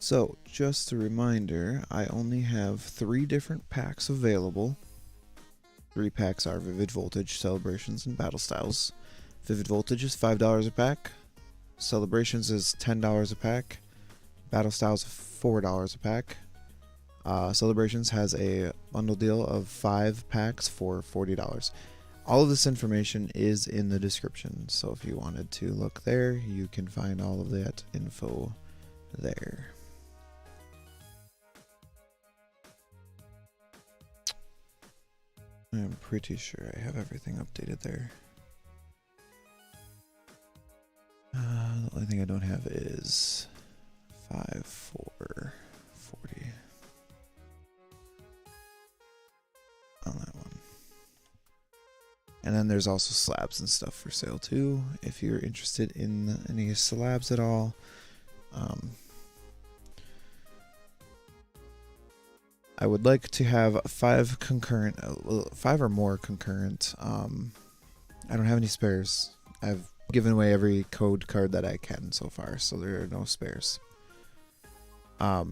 So, just a reminder, I only have 3 different packs available. 3 packs are Vivid Voltage, Celebrations, and Battle Styles. Vivid Voltage is $5 a pack. Celebrations is $10 a pack. Battle Styles $4 a pack. Celebrations has a bundle deal of 5 packs for $40. All of this information is in the description, so if you wanted to look there, you can find all of that info there. I'm pretty sure I have everything updated there. The only thing I don't have is 5, 4, 40 on that one. And then there's also slabs and stuff for sale too, if you're interested in any slabs at all. I would like to have 5 or more concurrent. I don't have any spares. I've given away every code card that I can so far, so there are no spares. I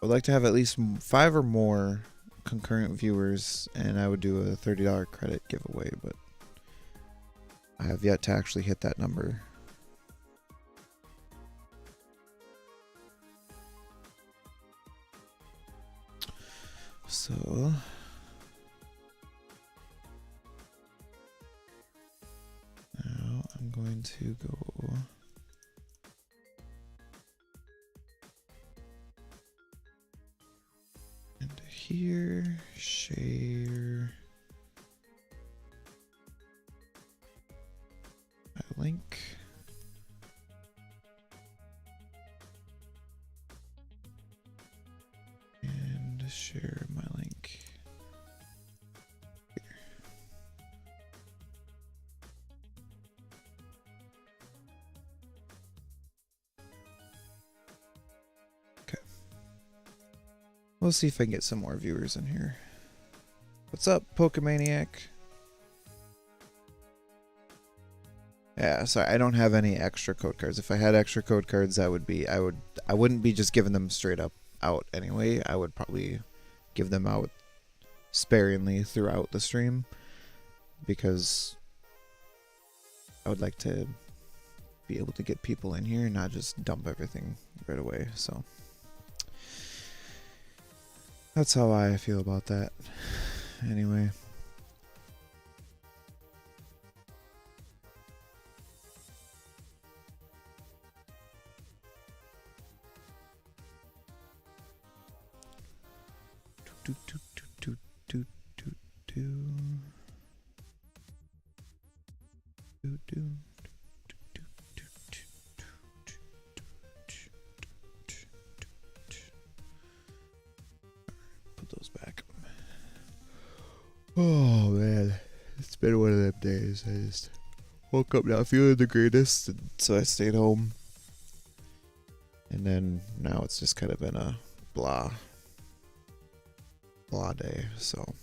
would like to have at least 5 or more concurrent viewers, and I would do a $30 credit giveaway, but I have yet to actually hit that number. So now I'm going to go into here, share my link. And share my link here. Okay. We'll see if I can get some more viewers in here. What's up, Pokemaniac? Yeah, sorry, I don't have any extra code cards. If I had extra code cards, I wouldn't be just giving them straight up out anyway. I would probably give them out sparingly throughout the stream, because I would like to be able to get people in here and not just dump everything right away. So that's how I feel about that. Anyway. Put those back. Oh man, it's been one of them days. I just woke up not feeling the greatest, and so I stayed home. And then now it's just kind of been a blah day, so.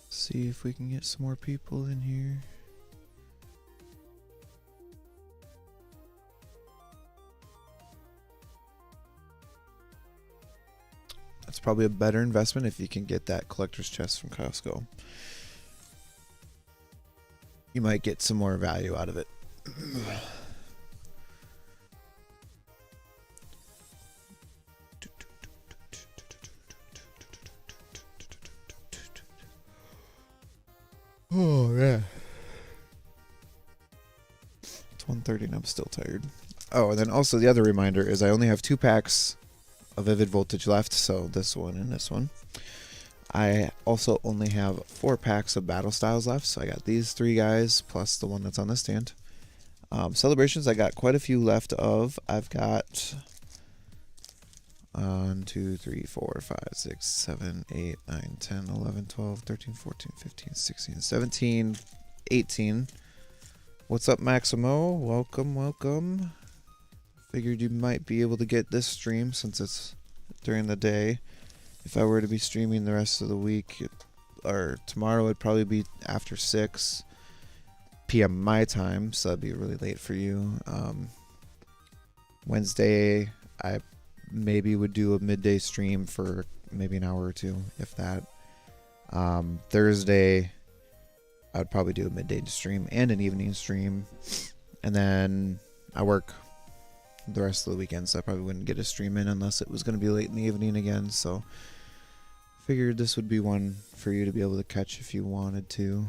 See if we can get some more people in here. That's probably a better investment if you can get that collector's chest from Costco. You might get some more value out of it. Oh man, it's 1:30 and I'm still tired. Oh, and then also the other reminder is I only have 2 packs of Vivid Voltage left, so this one and this one. I also only have 4 packs of Battle Styles left, so I got these 3 guys plus the one that's on the stand. Celebrations, I got quite a few left of. I've got 1, 2, 3, 4, 5, 6, 7, 8, 9, 10, 11, 12, 13, 14, 15, 16, 17, 18. What's up, Maximo? Welcome, welcome. Figured you might be able to get this stream since it's during the day. If I were to be streaming the rest of the week, or tomorrow, it'd probably be after 6 p.m. my time, so that'd be really late for you. Wednesday, I maybe would do a midday stream for maybe an hour or two, if that. Thursday, I'd probably do a midday stream and an evening stream. And then I work the rest of the weekend, so I probably wouldn't get a stream in unless it was going to be late in the evening again. So figured this would be one for you to be able to catch if you wanted to.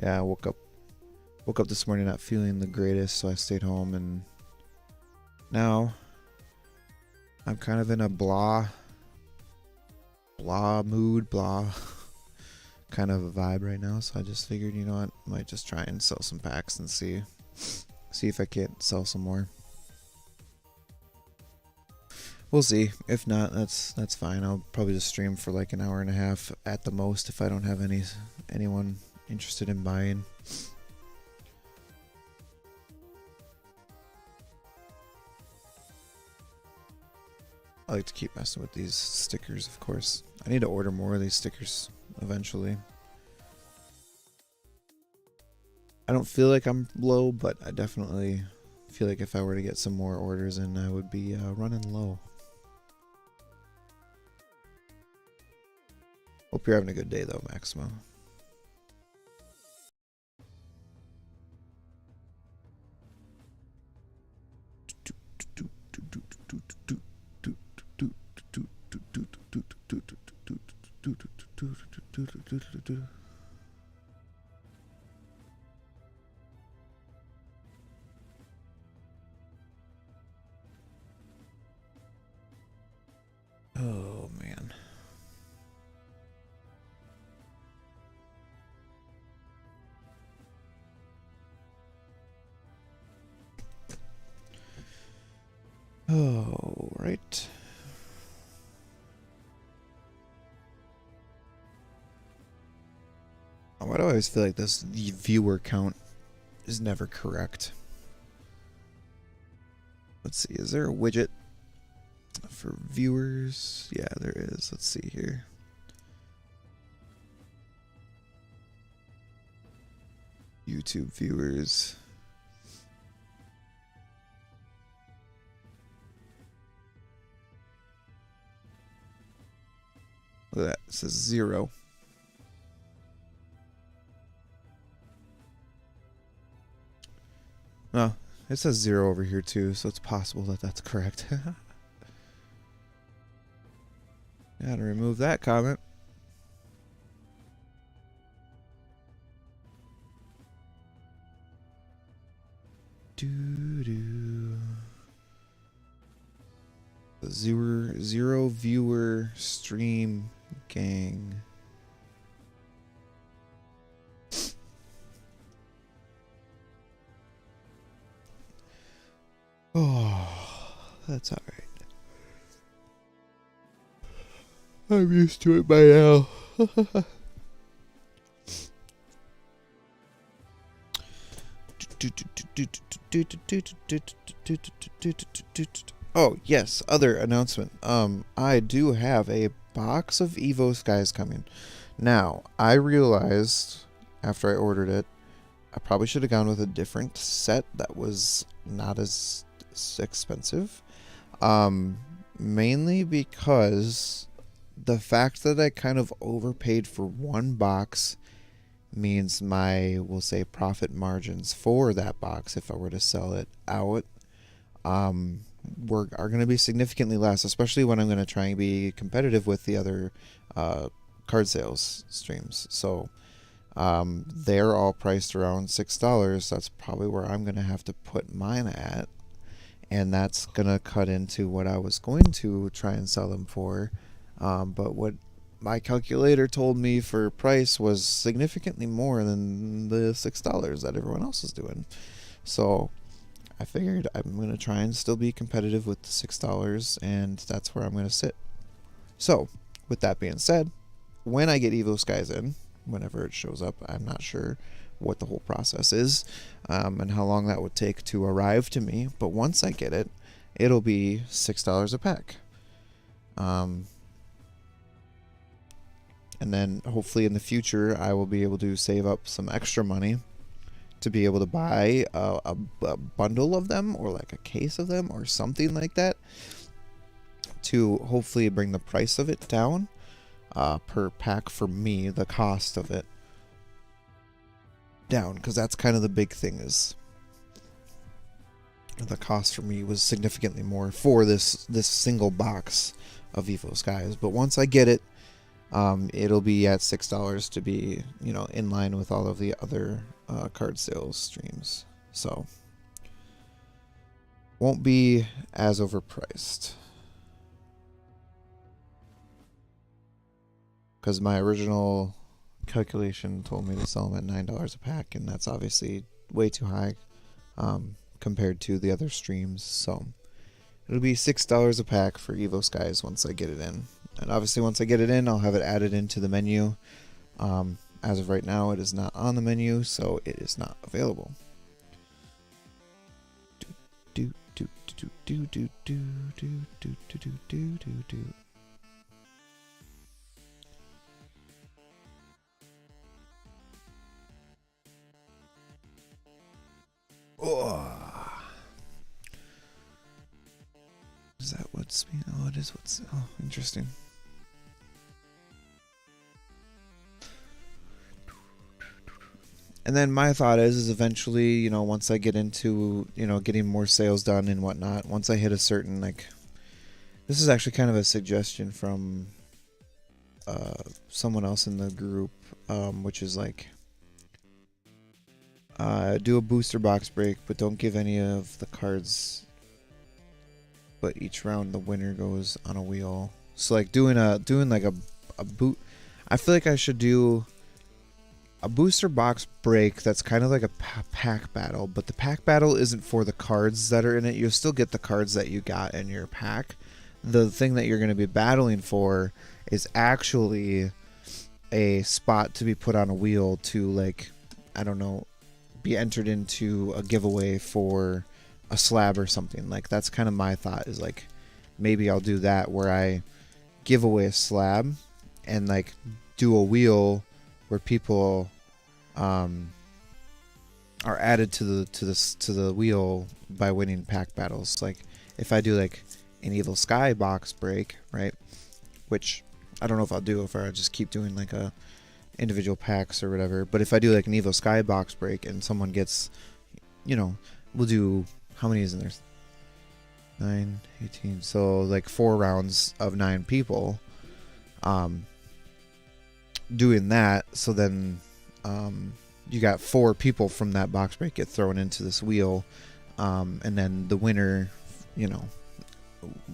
Yeah, I woke up this morning not feeling the greatest, so I stayed home, and now I'm kind of in a blah mood, kind of a vibe right now. So I just figured, you know what, I might just try and sell some packs and see if I can't sell some more. We'll see. If not, that's fine. I'll probably just stream for like an hour and a half at the most if I don't have anyone interested in buying. I like to keep messing with these stickers, of course. I need to order more of these stickers eventually. I don't feel like I'm low, but I definitely feel like if I were to get some more orders in, I would be running low. Hope you're having a good day though, Maximo. Oh man. Oh, right. Why do I always feel like the viewer count is never correct? Let's see, is there a widget for viewers? Yeah, there is. Let's see here. YouTube viewers. Look at that. It says 0. Oh, it says 0 over here too, so it's possible that that's correct. Gotta remove that comment. Zero viewer stream gang. Oh, that's alright. I'm used to it by now. Oh, yes, other announcement. I do have a box of Evo Skies coming. Now, I realized after I ordered it, I probably should have gone with a different set that was not as expensive. Mainly because the fact that I kind of overpaid for one box means my, we'll say, profit margins for that box, if I were to sell it out, are going to be significantly less, especially when I'm going to try and be competitive with the other card sales streams. So they're all priced around $6. That's probably where I'm going to have to put mine at, and that's going to cut into what I was going to try and sell them for. But what my calculator told me for price was significantly more than the $6 that everyone else is doing. So I figured I'm going to try and still be competitive with the $6, and that's where I'm going to sit. So, with that being said, when I get Evo Skies in, whenever it shows up, I'm not sure what the whole process is and how long that would take to arrive to me, but once I get it, it'll be $6 a pack. And then hopefully in the future I will be able to save up some extra money to be able to buy a bundle of them, or like a case of them, or something like that, to hopefully bring the price of it down per pack for me, the cost of it down, because that's kind of the big thing, is the cost for me was significantly more for this single box of Evo Skies. But once I get it, it'll be at $6 to be, you know, in line with all of the other card sales streams. So won't be as overpriced, because my original calculation told me to sell them at $9 a pack, and that's obviously way too high compared to the other streams. So it'll be $6 a pack for Evo Skies once I get it in. And obviously once I get it in, I'll have it added into the menu. As of right now, it is not on the menu, so it is not available. Oh. Is that what's being? Oh, it is what's. Oh, interesting. And then my thought is eventually, you know, once I get into, you know, getting more sales done and whatnot, once I hit a certain, like, this is actually kind of a suggestion from someone else in the group, which is like, do a booster box break, but don't give any of the cards. But each round the winner goes on a wheel. So like doing like a boot. I feel like I should do a booster box break that's kind of like a pack battle, but the pack battle isn't for the cards that are in it. You'll still get the cards that you got in your pack. The thing that you're going to be battling for is actually a spot to be put on a wheel to, like, I don't know, be entered into a giveaway for a slab or something. Like, that's kind of my thought, is like, maybe I'll do that where I give away a slab and like do a wheel where people are added to the wheel by winning pack battles. Like if I do like an Evil Sky box break, right? Which I don't know if I'll do, if I just keep doing like a individual packs or whatever. But if I do like an Evil Sky box break and someone gets, you know, we'll do, how many is in there? 9, 18. So like 4 rounds of 9 people. Doing that, so then you got 4 people from that box break get thrown into this wheel, and then the winner, you know,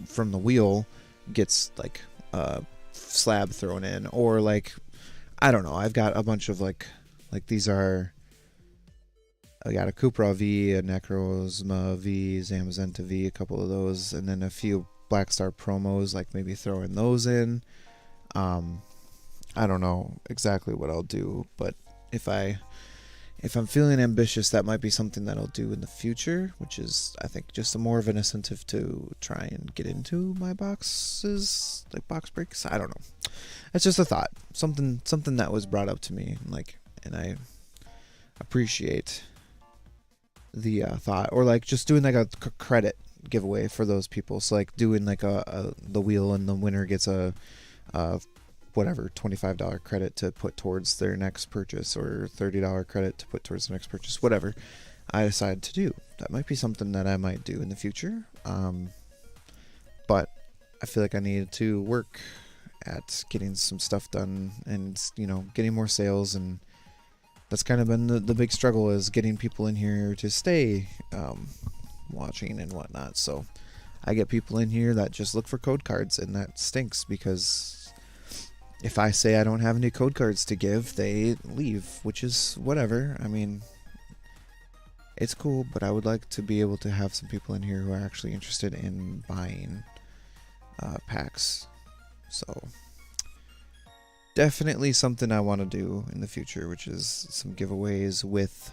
from the wheel gets like a slab thrown in, or like, I don't know, I've got a bunch of like these are, I got a Cupra V, a Necrozma V, Zamazenta V, a couple of those, and then a few Black Star promos, like maybe throwing those in. I don't know exactly what I'll do, but if I'm feeling ambitious, that might be something that I'll do in the future, which is, I think, just more of an incentive to try and get into my boxes, like box breaks. I don't know. It's just a thought, something that was brought up to me, like, and I appreciate the thought, or like just doing like a credit giveaway for those people. So like doing like the wheel, and the winner gets a whatever, $25 credit to put towards their next purchase, or $30 credit to put towards the next purchase, whatever I decide to do. That might be something that I might do in the future. But I feel like I needed to work at getting some stuff done, and, you know, getting more sales, and that's kind of been the big struggle, is getting people in here to stay watching and whatnot. So I get people in here that just look for code cards, and that stinks, because if I say I don't have any code cards to give, they leave, which is whatever. I mean, It's cool, but I would like to be able to have some people in here who are actually interested in buying packs. So definitely something I want to do in the future, which is some giveaways with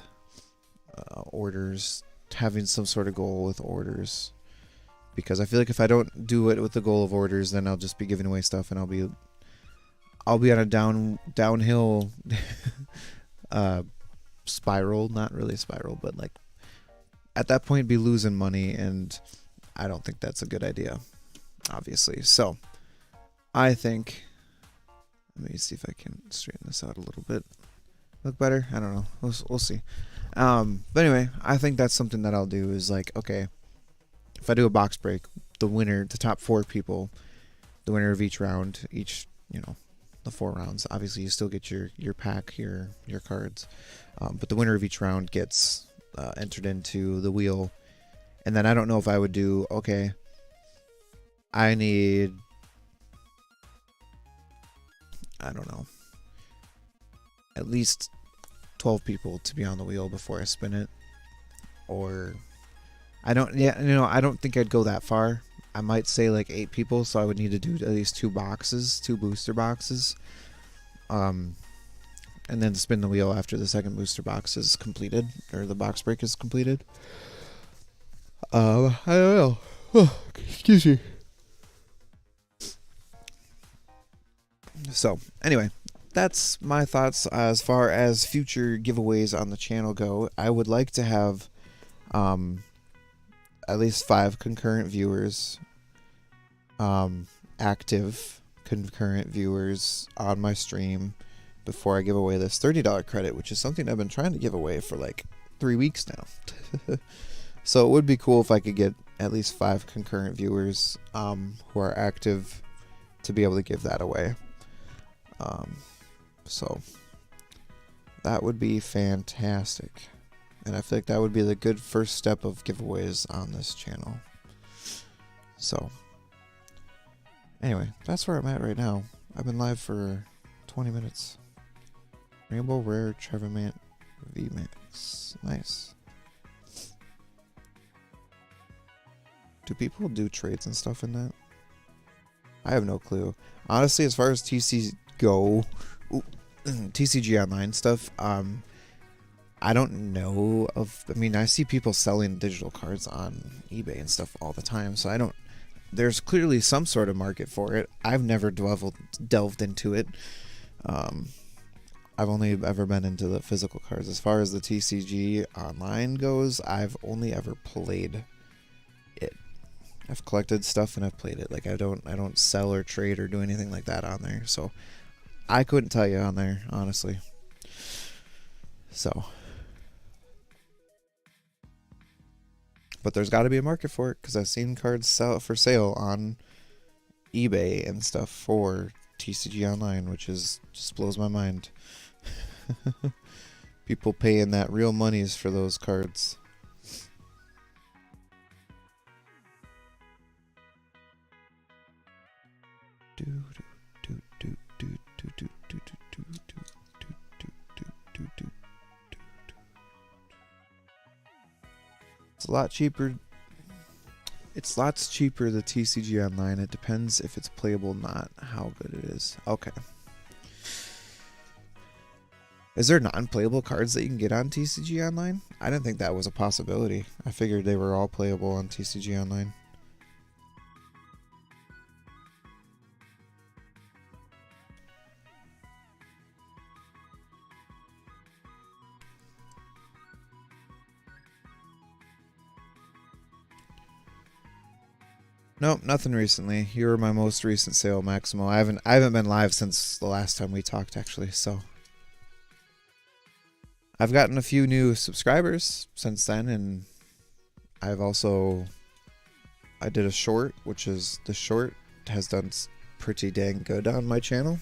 orders, having some sort of goal with orders. Because I feel like if I don't do it with the goal of orders, then I'll just be giving away stuff, and I'll be on a downhill spiral. Not really a spiral, but like at that point be losing money, and I don't think that's a good idea, obviously. So I think, let me see if I can straighten this out a little bit. Look better? I don't know. We'll see. But anyway, I think that's something that I'll do is like, okay, if I do a box break, the winner, the top 4 people, the winner of each round, the 4 rounds, obviously you still get your pack, your cards, but the winner of each round gets entered into the wheel. And then I don't know if I would do, okay, I need, I don't know, at least 12 people to be on the wheel before I spin it. Or I don't think I'd go that far. I might say like 8 people, so I would need to do at least 2 booster boxes. And then spin the wheel after the second booster box is completed, or the box break is completed. I don't know. Oh, excuse me. So, anyway, that's my thoughts as far as future giveaways on the channel go. I would like to have at least 5 concurrent viewers, active concurrent viewers on my stream before I give away this $30 credit, which is something I've been trying to give away for like 3 weeks now. So it would be cool if I could get at least 5 concurrent viewers who are active to be able to give that away. So that would be fantastic. And I feel like that would be the good first step of giveaways on this channel. So anyway, that's where I'm at right now. I've been live for 20 minutes. Rainbow Rare Trevormant VMAX. Nice. Do people do trades and stuff in that? I have no clue. Honestly, as far as TCs go, TCG Online stuff, I don't know of, I mean, I see people selling digital cards on eBay and stuff all the time, so I don't, there's clearly some sort of market for it. I've never delved into it. I've only ever been into the physical cards. As far as the TCG Online goes, I've only ever played it. I've collected stuff and I've played it. Like I don't sell or trade or do anything like that on there. So I couldn't tell you on there, honestly. So, but there's got to be a market for it, because I've seen cards for sale on eBay and stuff for TCG Online, which just blows my mind. People paying that real monies for those cards. It's a lot cheaper. It's lots cheaper, the TCG Online. It depends if it's playable, not how good it is. Okay. Is there non-playable cards that you can get on TCG Online? I didn't think that was a possibility. I figured they were all playable on TCG Online. Nope, nothing recently. You were my most recent sale, Maximo. I haven't been live since the last time we talked, actually, so I've gotten a few new subscribers since then, and I did a short, which is, the short has done pretty dang good on my channel.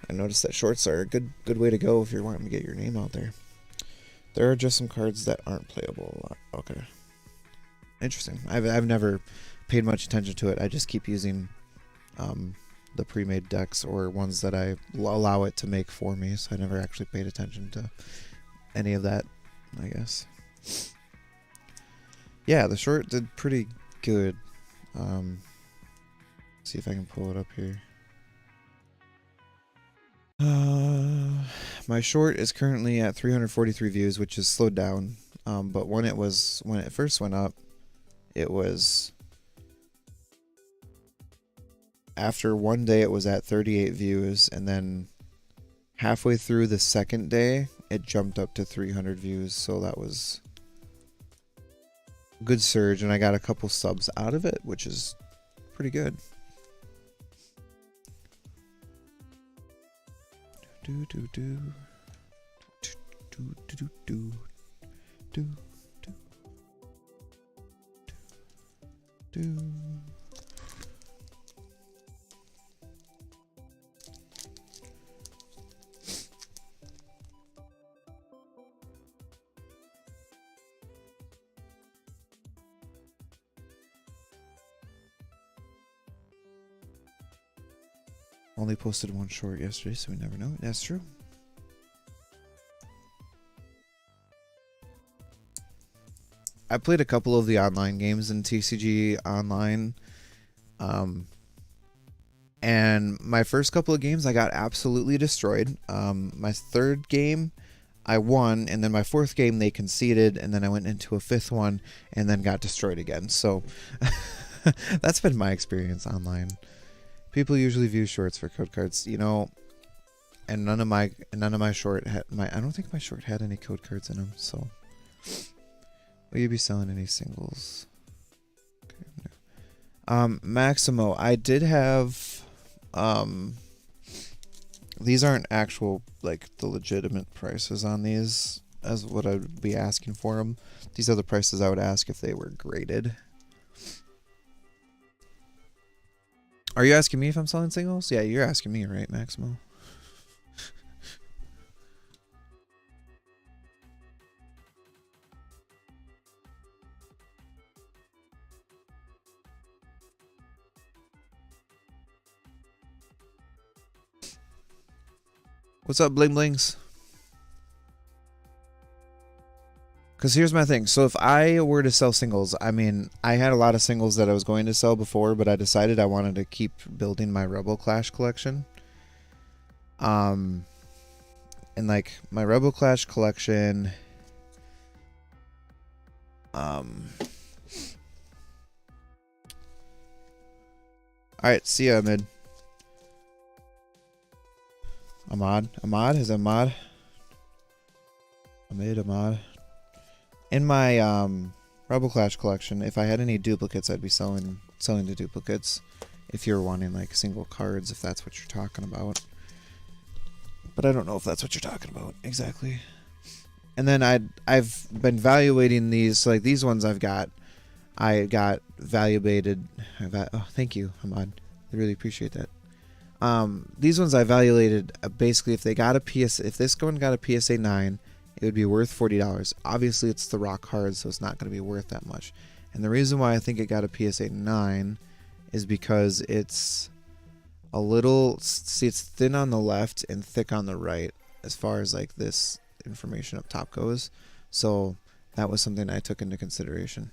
I noticed that shorts are a good way to go if you're wanting to get your name out there. There are just some cards that aren't playable a lot. Okay. Interesting. I've never paid much attention to it. I just keep using the pre-made decks or ones that I allow it to make for me, so I never actually paid attention to any of that, I guess. Yeah, the short did pretty good. See if I can pull it up here. My short is currently at 343 views, which is slowed down. But when it first went up, it was after one day it was at 38 views, and then halfway through the second day it jumped up to 300 views. So that was a good surge, and I got a couple subs out of it, which is pretty good. Do do do do do do do do do do. Only posted one short yesterday, so we never know. That's true. I played a couple of the online games in TCG Online. And my first couple of games, I got absolutely destroyed. My third game, I won. And then my fourth game, they conceded. And then I went into a fifth one and then got destroyed again. So that's been my experience online. People usually view shorts for code cards, you know, and none of my short had I don't think my short had any code cards in them. So, will you be selling any singles? Okay, no. Maximo, I did have. These aren't actual like the legitimate prices on these as what I'd be asking for them. These are the prices I would ask if they were graded. Are you asking me if I'm selling singles? Yeah, you're asking me, right, Maximo? What's up, Bling Blings? Because here's my thing. So if I were to sell singles, I mean, I had a lot of singles that I was going to sell before, but I decided I wanted to keep building my Rebel Clash collection. And like my Rebel Clash collection, all right, see ya, mid. Ahmad, is it Ahmad? Ahmad. In my Rebel Clash collection, if I had any duplicates, I'd be selling the duplicates. If you're wanting like single cards, if that's what you're talking about. But I don't know if that's what you're talking about exactly. And then I've been valuating these. So like these ones I got valuated. Oh, thank you, Ahmad. I really appreciate that. These ones I evaluated basically if they got a if this one got a PSA 9, it would be worth $40. Obviously, it's the rock hard, so it's not going to be worth that much. And the reason why I think it got a PSA 9 is because it's a little, see, it's thin on the left and thick on the right as far as like this information up top goes. So that was something I took into consideration.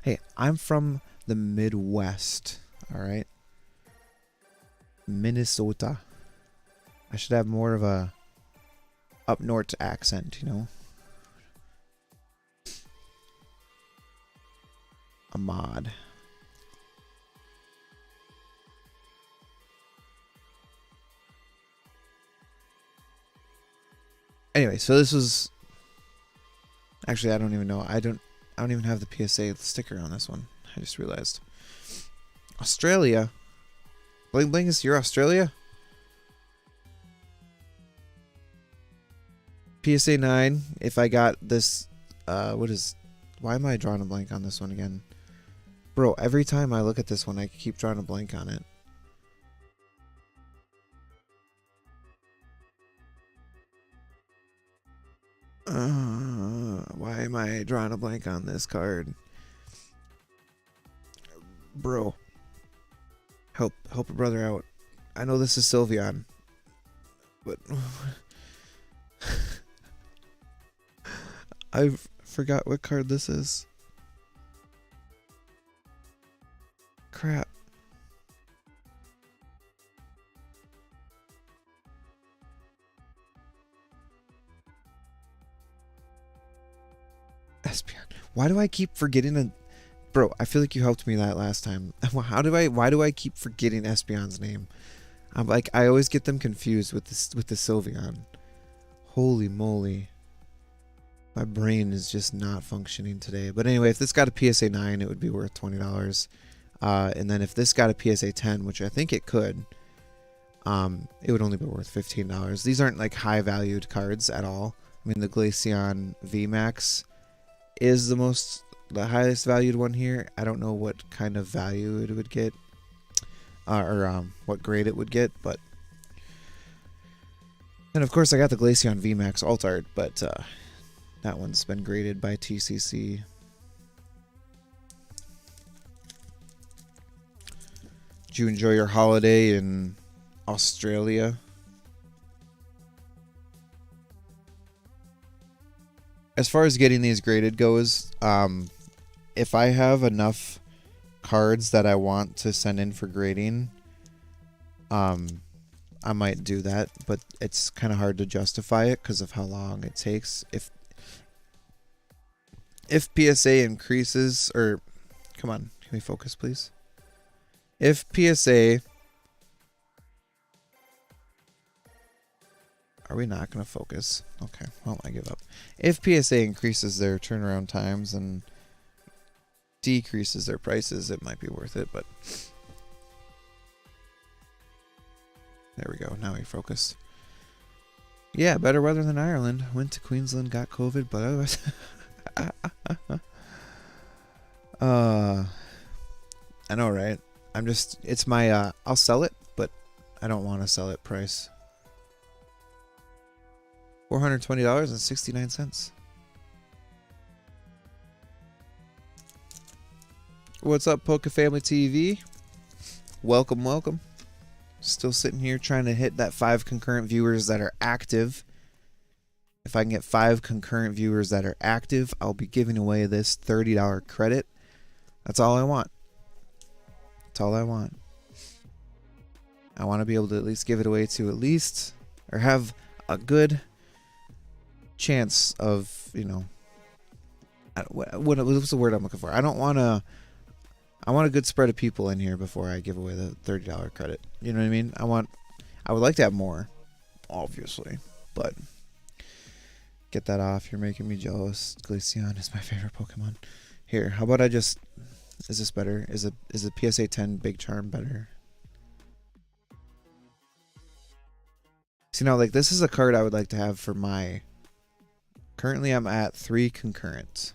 Hey, I'm from the Midwest, all right? Minnesota. I should have more of a up north accent, you know? Ahmad. Anyway, so this was actually I don't even know. I don't even have the PSA sticker on this one. I just realized. Australia. Bling Bling, is your Australia? PSA 9, if I got this, why am I drawing a blank on this one again? Bro, every time I look at this one, I keep drawing a blank on it. Why am I drawing a blank on this card? Bro. Help a brother out. I know this is Sylveon, but I forgot what card this is. Crap. Espeon. Why do I keep forgetting a... Bro, I feel like you helped me that last time. Why do I keep forgetting Espeon's name? I'm like, I always get them confused with the Sylveon. Holy moly. My brain is just not functioning today. But anyway, if this got a PSA 9, it would be worth $20. And then if this got a PSA 10, which I think it could, it would only be worth $15. These aren't like high valued cards at all. I mean, the Glaceon VMAX is the highest valued one here. I don't know what kind of value it would get, or what grade it would get, but... And of course I got the Glaceon VMAX Alt Art, but that one's been graded by TCC. Did you enjoy your holiday in Australia? As far as getting these graded goes, if I have enough cards that I want to send in for grading, I might do that, but it's kind of hard to justify it because of how long it takes. If PSA increases, or come on, can we focus, please? If PSA, are we not going to focus? Okay, well, I give up. If PSA increases their turnaround times and decreases their prices, it might be worth it, but there we go. Now we focus. Yeah, better weather than Ireland. Went to Queensland, got COVID, but otherwise... I know, right? I'm just... It's my... I'll sell it, but I don't want to sell it price. $420.69. What's up, Poke Family TV? Welcome, welcome. Still sitting here trying to hit that 5 concurrent viewers that are active. If I can get 5 concurrent viewers that are active, I'll be giving away this $30 credit. That's all I want. That's all I want. I want to be able to at least give it away to at least, or have a good chance of, you know, what's the word I'm looking for? I want a good spread of people in here before I give away the $30 credit. You know what I mean? I would like to have more, obviously, but get that off. You're making me jealous. Glaceon is my favorite Pokemon. Here, how about I just... Is this better? Is a PSA 10 Big Charm better? See, now, like, this is a card I would like to have for my... Currently, I'm at 3 concurrent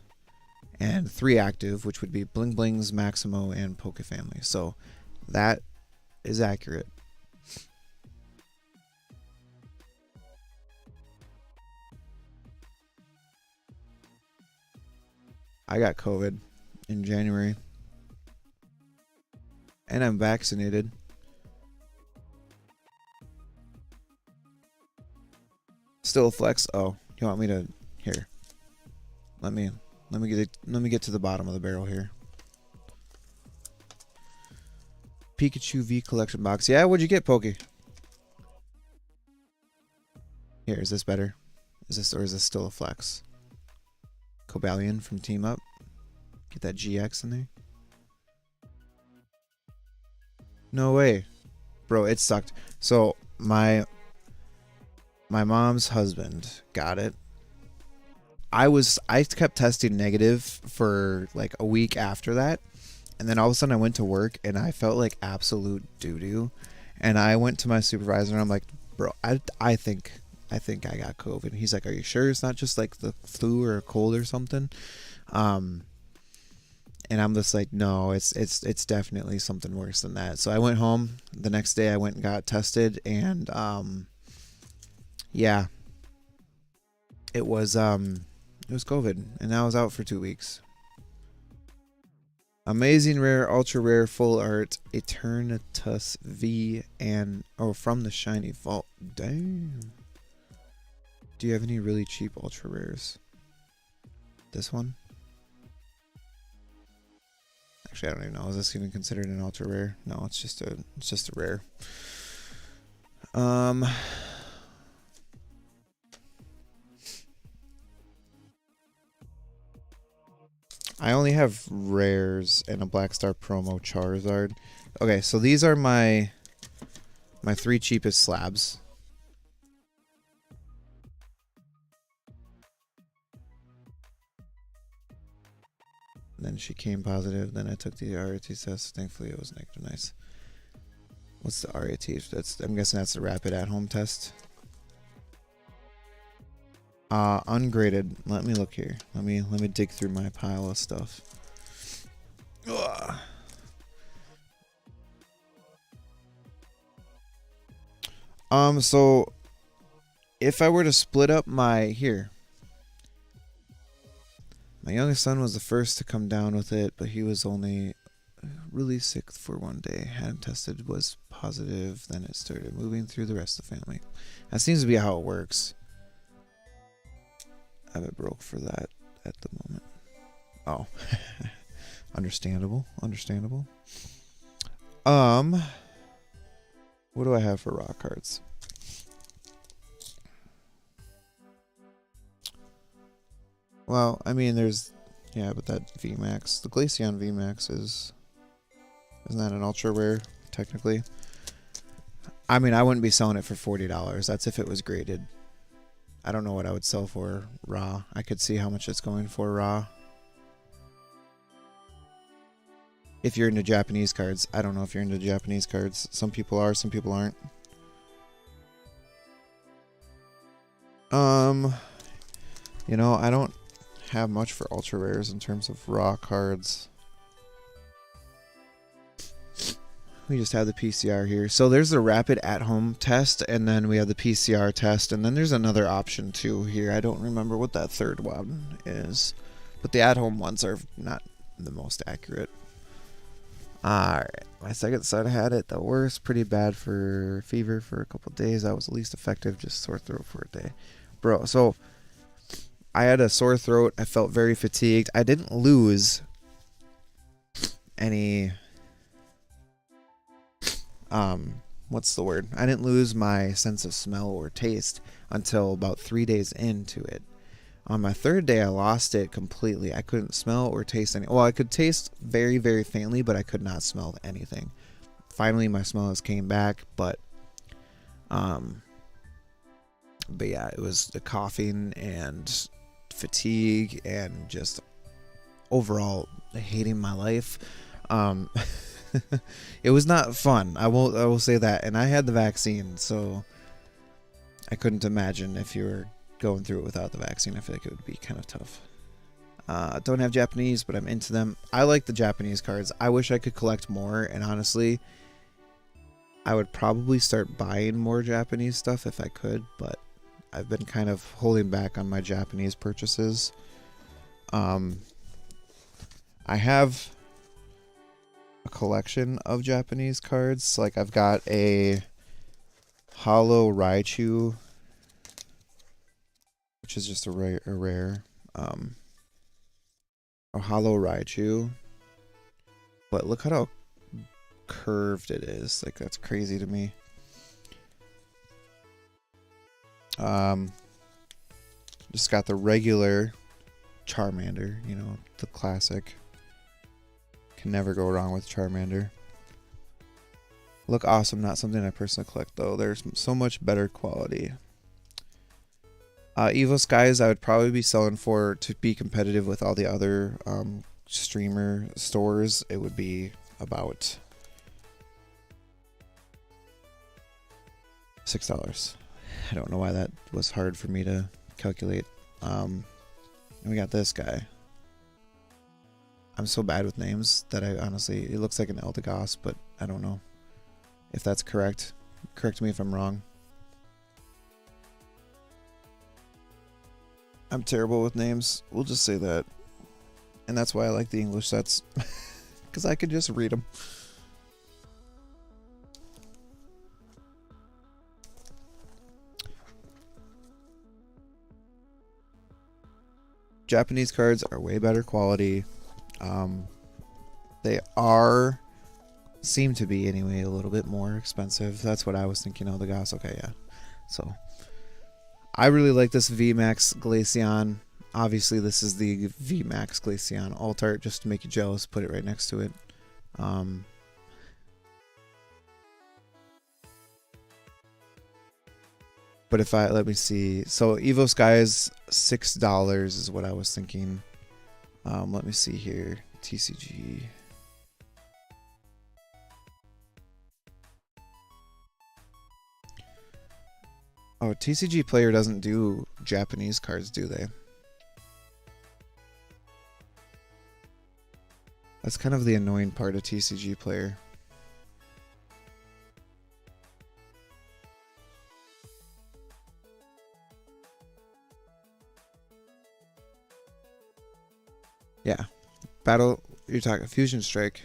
and 3 active, which would be Bling Blings, Maximo, and Poke Family. So that is accurate. I got COVID in January, and I'm vaccinated. Still a flex. Oh, you want me to... Here. Let me get to the bottom of the barrel here. Pikachu V collection box. Yeah, what'd you get, Pokey? Here, is this better? Is this still a flex? Cobalion from Team Up. Get that GX in there. No way. Bro, it sucked. So my mom's husband got it. I kept testing negative for like a week after that, and then all of a sudden I went to work and I felt like absolute doo-doo, and I went to my supervisor and I'm like, bro, I think I got COVID. He's like, are you sure it's not just like the flu or a cold or something? And I'm just like, no, it's definitely something worse than that. So I went home. The next day I went and got tested, and yeah, it was COVID, and I was out for 2 weeks. Amazing rare, ultra rare, full art, Eternatus V, and from the shiny vault. Damn. Do you have any really cheap ultra rares? This one? Actually, I don't even know. Is this even considered an ultra rare? No, it's just a rare. I only have rares and a Black Star promo Charizard. Okay, so these are my 3 cheapest slabs. Then she came positive. Then I took the RAT test. Thankfully, it was negative. Nice. What's the RAT? I'm guessing that's the rapid at-home test. Ungraded. Let me look here. Let me dig through my pile of stuff. Ugh. So if I were to split up my youngest son was the first to come down with it, but he was only really sick for one day. Had him tested, was positive. Then it started moving through the rest of the family. That seems to be how it works. I have it broke for that at the moment. Oh, understandable. Understandable. What do I have for raw cards? Well, I mean, there's, yeah, but that VMAX, the Glaceon VMAX isn't that an ultra rare, technically? I mean, I wouldn't be selling it for $40. That's if it was graded. I don't know what I would sell for raw. I could see how much it's going for raw. If you're into Japanese cards. I don't know if you're into Japanese cards. Some people are, some people aren't. You know, I don't have much for ultra rares in terms of raw cards. We just have the PCR here. So there's the rapid at-home test, and then we have the PCR test, and then there's another option too here. I don't remember what that third one is, but the at-home ones are not the most accurate. Alright, my second son had it the worst, pretty bad for fever for a couple days. That was the least effective, just sore throat for a day. Bro, so I had a sore throat. I felt very fatigued. I didn't lose any... what's the word? I didn't lose my sense of smell or taste until about 3 days into it. On my third day, I lost it completely. I couldn't smell or taste any. Well, I could taste very, very faintly, but I could not smell anything. Finally, my smells came back, but yeah, it was the coughing and fatigue and just overall hating my life. It was not fun. I will say that. And I had the vaccine, so I couldn't imagine if you were going through it without the vaccine. I feel like it would be kind of tough. Don't have Japanese, but I'm into them. I like the Japanese cards. I wish I could collect more, and honestly, I would probably start buying more Japanese stuff if I could, but I've been kind of holding back on my Japanese purchases. I have a collection of Japanese cards. Like, I've got a Hollow Raichu, which is just a rare. A Hollow Raichu. But look at how curved it is. Like, that's crazy to me. Just got the regular Charmander, you know, the classic. Can never go wrong with Charmander. Look awesome, not something I personally collect though. There's so much better quality. Evo Skies I would probably be selling for, to be competitive with all the other streamer stores. It would be about $6. I don't know why that was hard for me to calculate. And we got this guy. I'm so bad with names that I honestly, it looks like an Eldegoss, but I don't know if that's correct. Correct me if I'm wrong. I'm terrible with names. We'll just say that. And that's why I like the English sets. Because I can just read them. Japanese cards are way better quality. They are, seem to be anyway, a little bit more expensive. That's what I was thinking. Oh, the gas. Okay, yeah. So I really like this VMAX Glaceon. Obviously, this is the VMAX Glaceon alt art, just to make you jealous. Put it right next to it. But if let me see. So Evo Sky is $6 is what I was thinking. Let me see here. TCG. Oh, TCG Player doesn't do Japanese cards, do they? That's kind of the annoying part of TCG Player. Yeah. Battle, you're talking Fusion Strike.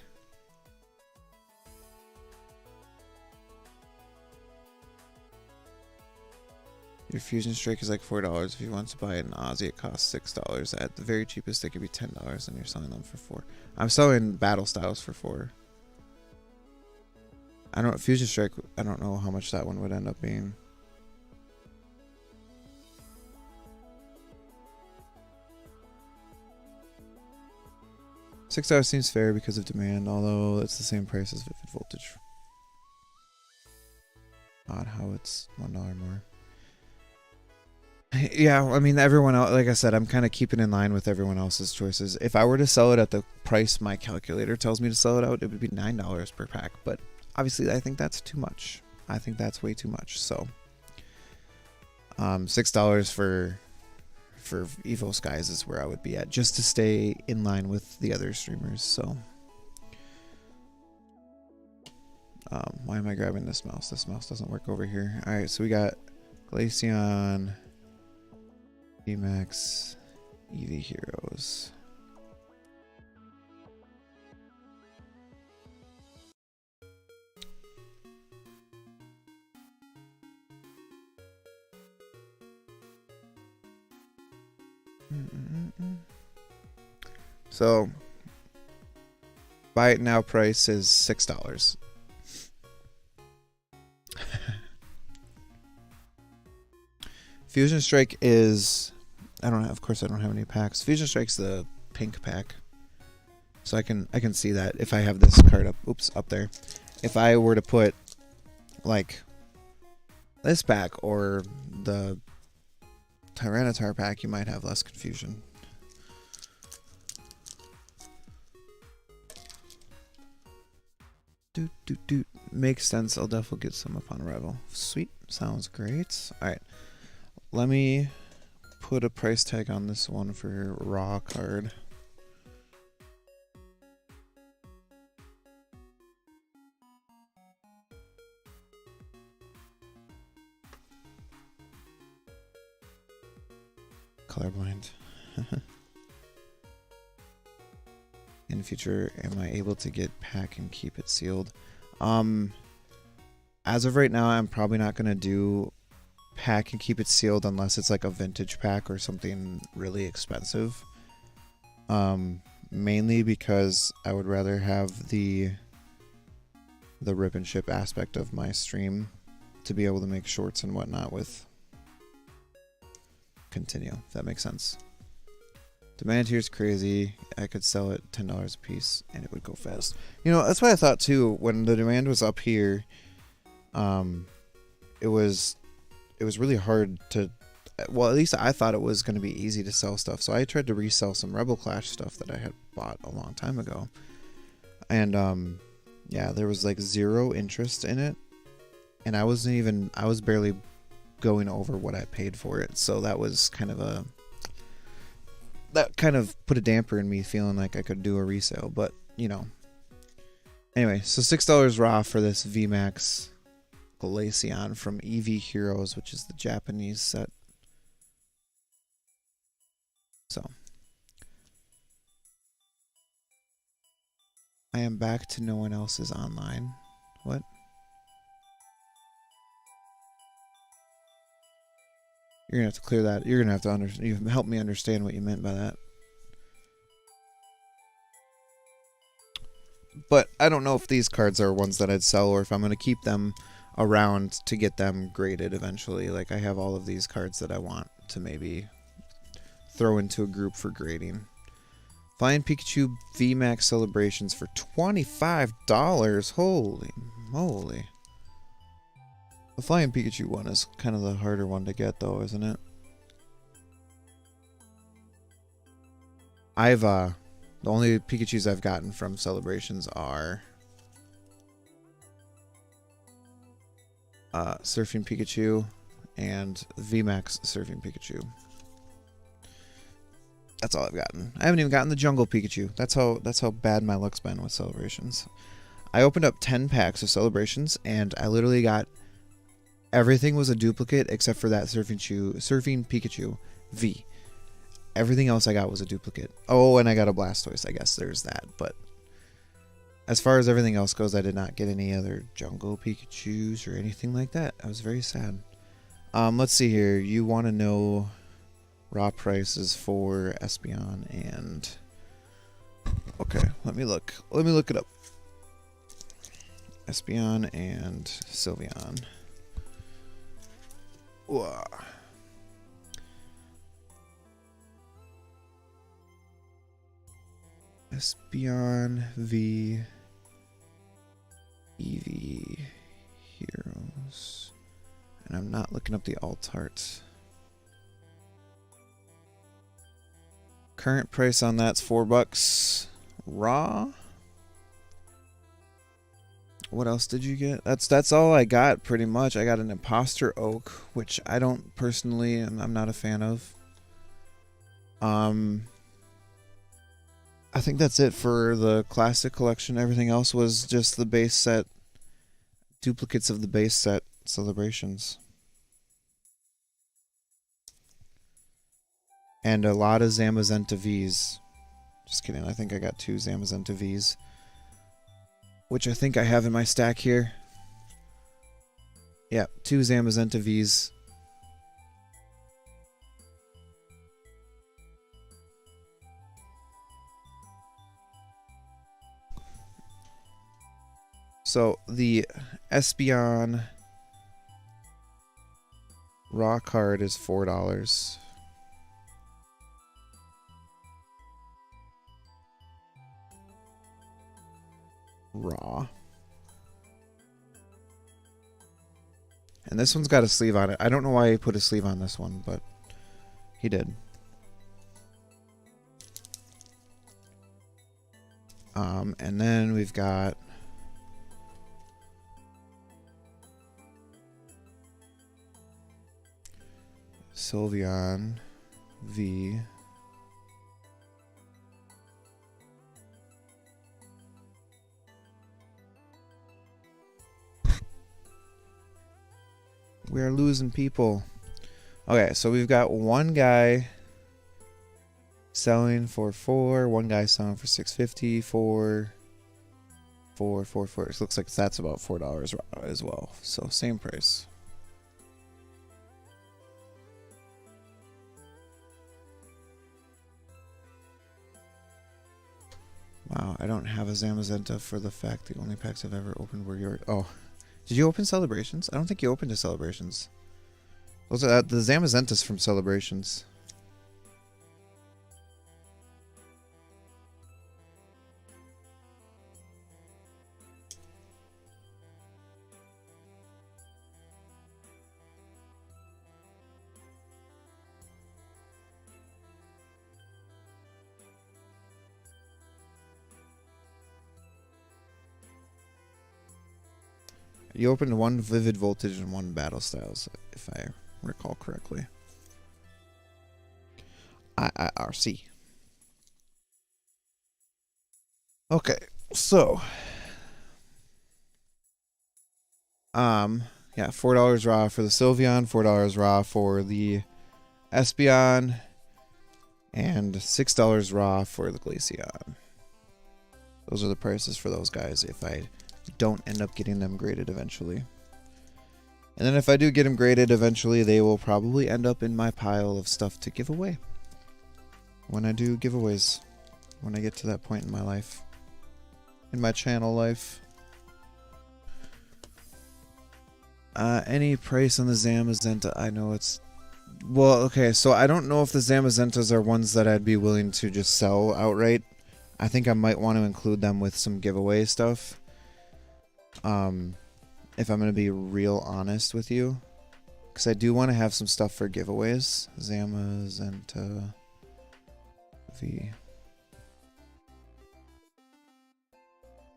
Your Fusion Strike is like $4. If you want to buy an Aussie, it costs $6. At the very cheapest, it could be $10, and you're selling them for $4. I'm selling Battle Styles for $4. I don't Fusion Strike. I don't know how much that one would end up being. $6 seems fair because of demand, although it's the same price as Vivid Voltage. Odd how it's $1 more. Yeah, I mean, everyone else, like I said, I'm kind of keeping in line with everyone else's choices. If I were to sell it at the price my calculator tells me to sell it out, it would be $9 per pack. But obviously, I think that's too much. I think that's way too much. So, $6 for Evo Skies is where I would be at, just to stay in line with the other streamers. So, why am I grabbing this mouse? This mouse doesn't work over here. All right, so we got Glaceon, VMAX, Eevee Heroes. So, buy it now price is $6. Fusion Strike is, I don't have, of course I don't have any packs. Fusion Strike's the pink pack. So I can see that if I have this card up there. If I were to put like this pack or the Tyranitar pack, you might have less confusion. Makes sense. I'll definitely get some upon arrival. Sweet. Sounds great. Alright. Let me put a price tag on this one for raw card. Colorblind. In the future, am I able to get pack and keep it sealed? As of right now, I'm probably not going to do pack and keep it sealed unless it's like a vintage pack or something really expensive. Mainly because I would rather have the rip and ship aspect of my stream to be able to make shorts and whatnot with. Continue, if that makes sense. Demand here is crazy. I could sell it $10 a piece and it would go fast. You know, that's what I thought too. When the demand was up here, it was really hard to, well, at least I thought it was going to be easy to sell stuff. So I tried to resell some Rebel Clash stuff that I had bought a long time ago. And yeah, there was like zero interest in it. And I was barely going over what I paid for it. So that was kind of that kind of put a damper in me feeling like I could do a resale, but you know. Anyway, so $6 raw for this VMAX Glaceon from Eevee Heroes, which is the Japanese set. So I am back to no one else is online. What? You're gonna have to clear that. You're gonna have to understand. You help me understand what you meant by that. But I don't know if these cards are ones that I'd sell or if I'm gonna keep them around to get them graded eventually. Like I have all of these cards that I want to maybe throw into a group for grading. Flying Pikachu VMAX celebrations for $25. Holy moly. The Flying Pikachu one is kind of the harder one to get though, isn't it? The only Pikachus I've gotten from celebrations are Surfing Pikachu and VMAX Surfing Pikachu. That's all I've gotten. I haven't even gotten the Jungle Pikachu. That's how bad my luck's been with celebrations. I opened up 10 packs of celebrations and I literally got everything was a duplicate except for that Surfing Pikachu V. Everything else I got was a duplicate. Oh, and I got a Blastoise, I guess there's that. But as far as everything else goes, I did not get any other Jungle Pikachus or anything like that. I was very sad. Let's see here. You want to know raw prices for Espeon and... Okay, let me look. Let me look it up. Espeon and Sylveon. Whoa. Espeon v Eevee Heroes. And I'm not looking up the alt art. Current price on that's $4 raw. What else did you get? That's all I got pretty much. I got an Imposter Oak, which I don't personally I'm not a fan of. I think that's it for the classic collection. Everything else was just the base set, duplicates of the base set celebrations. And a lot of Zamazenta Vs. Just kidding, I think I got 2 Zamazenta Vs. Which I think I have in my stack here. Yeah, 2 Zamazenta Vs. So the Espeon raw card is $4. Raw. And this one's got a sleeve on it. I don't know why he put a sleeve on this one, but he did. And then we've got Sylveon V. We're losing people. Okay, so we've got one guy selling for $4, one guy selling for $6.50, $4. It looks like that's about $4 as well. So same price. Wow, I don't have a Zamazenta for the fact the only packs I've ever opened were yours. Oh, did you open Celebrations? I don't think you opened a Celebrations. Those are the Zamazentas from Celebrations. You opened one Vivid Voltage and one Battle Styles, if I recall correctly. IRC. Okay, so yeah, $4 raw for the Sylveon, $4 raw for the Espeon, and $6 raw for the Glaceon. Those are the prices for those guys if I don't end up getting them graded eventually. And then if I do get them graded, eventually they will probably end up in my pile of stuff to give away. When I do giveaways. When I get to that point in my life. In my channel life. Any price on the Zamazenta? I know it's... Well, okay, so I don't know if the Zamazentas are ones that I'd be willing to just sell outright. I think I might want to include them with some giveaway stuff. If I'm going to be real honest with you. Because I do want to have some stuff for giveaways. Zamazenta V.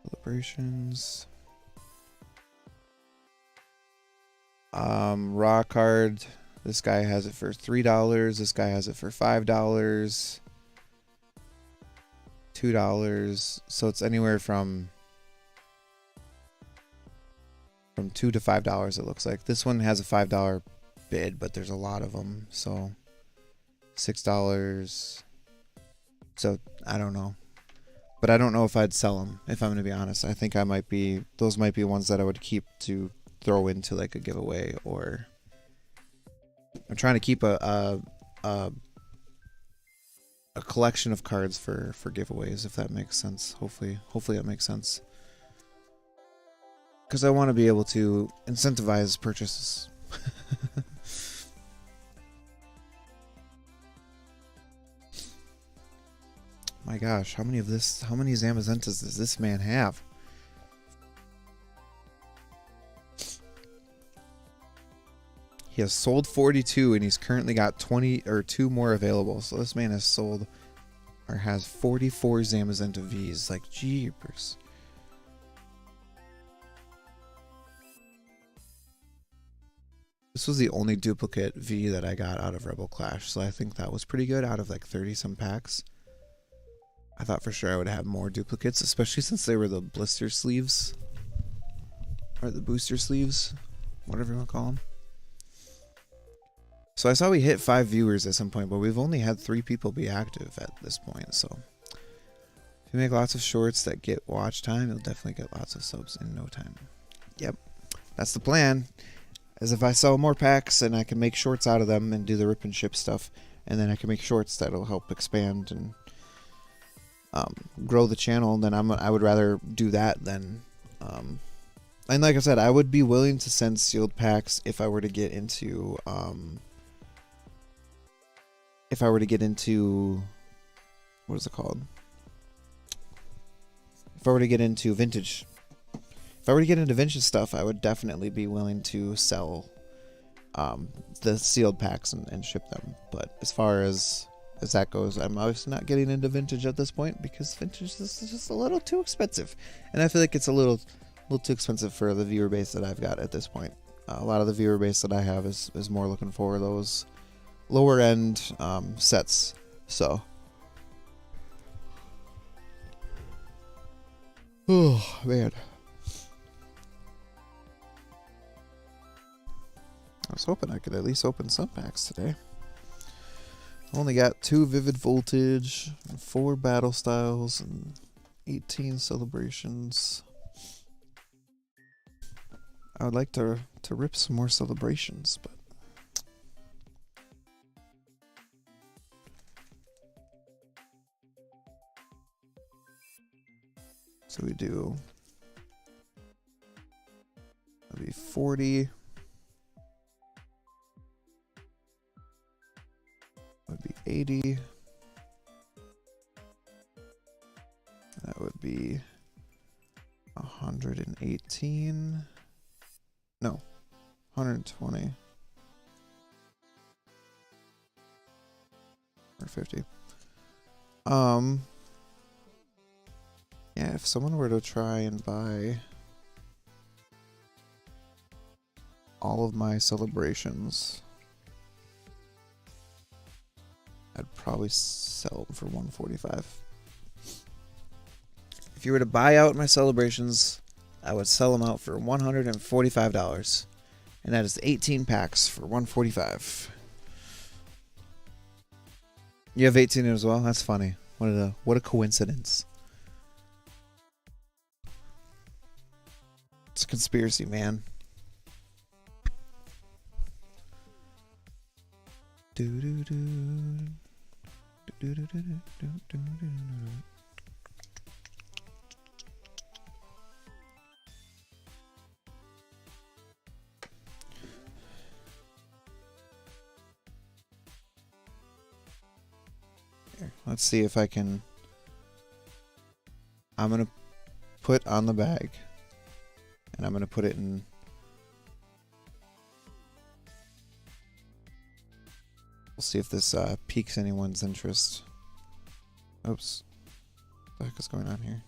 Celebrations. Raw card. This guy has it for $3. This guy has it for $5. $2. So it's anywhere from $2 to $5 it looks like. This one has a $5 bid, but there's a lot of them. So $6. So I don't know. But I don't know if I'd sell them, if I'm going to be honest. I think I might be, those might be ones that I would keep to throw into like a giveaway, or I'm trying to keep a collection of cards for giveaways, if that makes sense. Hopefully that makes sense. Because I want to be able to incentivize purchases. My gosh, how many Zamazentas does this man have? He has sold 42 and he's currently got 20 or 2 more available. So this man has sold or has 44 Zamazenta Vs. Like, jeepers. This was the only duplicate V that I got out of Rebel Clash. So I think that was pretty good out of like 30 some packs. I thought for sure I would have more duplicates, especially since they were the blister sleeves. Or the booster sleeves. Whatever you want to call them. So I saw we hit 5 viewers at some point, but we've only had 3 people be active at this point. So if you make lots of shorts that get watch time, you'll definitely get lots of subs in no time. Yep, that's the plan. As if I sell more packs and I can make shorts out of them and do the rip and ship stuff, and then I can make shorts that'll help expand and grow the channel, then I would rather do that than and like I said, I would be willing to send sealed packs if I were to get into what is it called? If I were to get into vintage. If I were to get into vintage stuff, I would definitely be willing to sell the sealed packs and ship them. But as far as that goes, I'm obviously not getting into vintage at this point because vintage is just a little too expensive. And I feel like it's a little too expensive for the viewer base that I've got at this point. A lot of the viewer base that I have is more looking for those lower end sets. So, oh man, I was hoping I could at least open some packs today. Only got 2 Vivid Voltage, 4 Battle Styles, and 18 Celebrations. I would like to rip some more Celebrations, but so we do, that'd be 40. Would be 80. That would be 118. No, 120. Or 50. Yeah, if someone were to try and buy all of my Celebrations, I'd probably sell them for $145. If you were to buy out my Celebrations, I would sell them out for $145. And that is 18 packs for $145. You have 18 as well? That's funny. What a coincidence. It's a conspiracy, man. Here, let's see if I can. I'm gonna put on the bag, and I'm gonna put it in. We'll see if this piques anyone's interest. Oops. What the heck is going on here?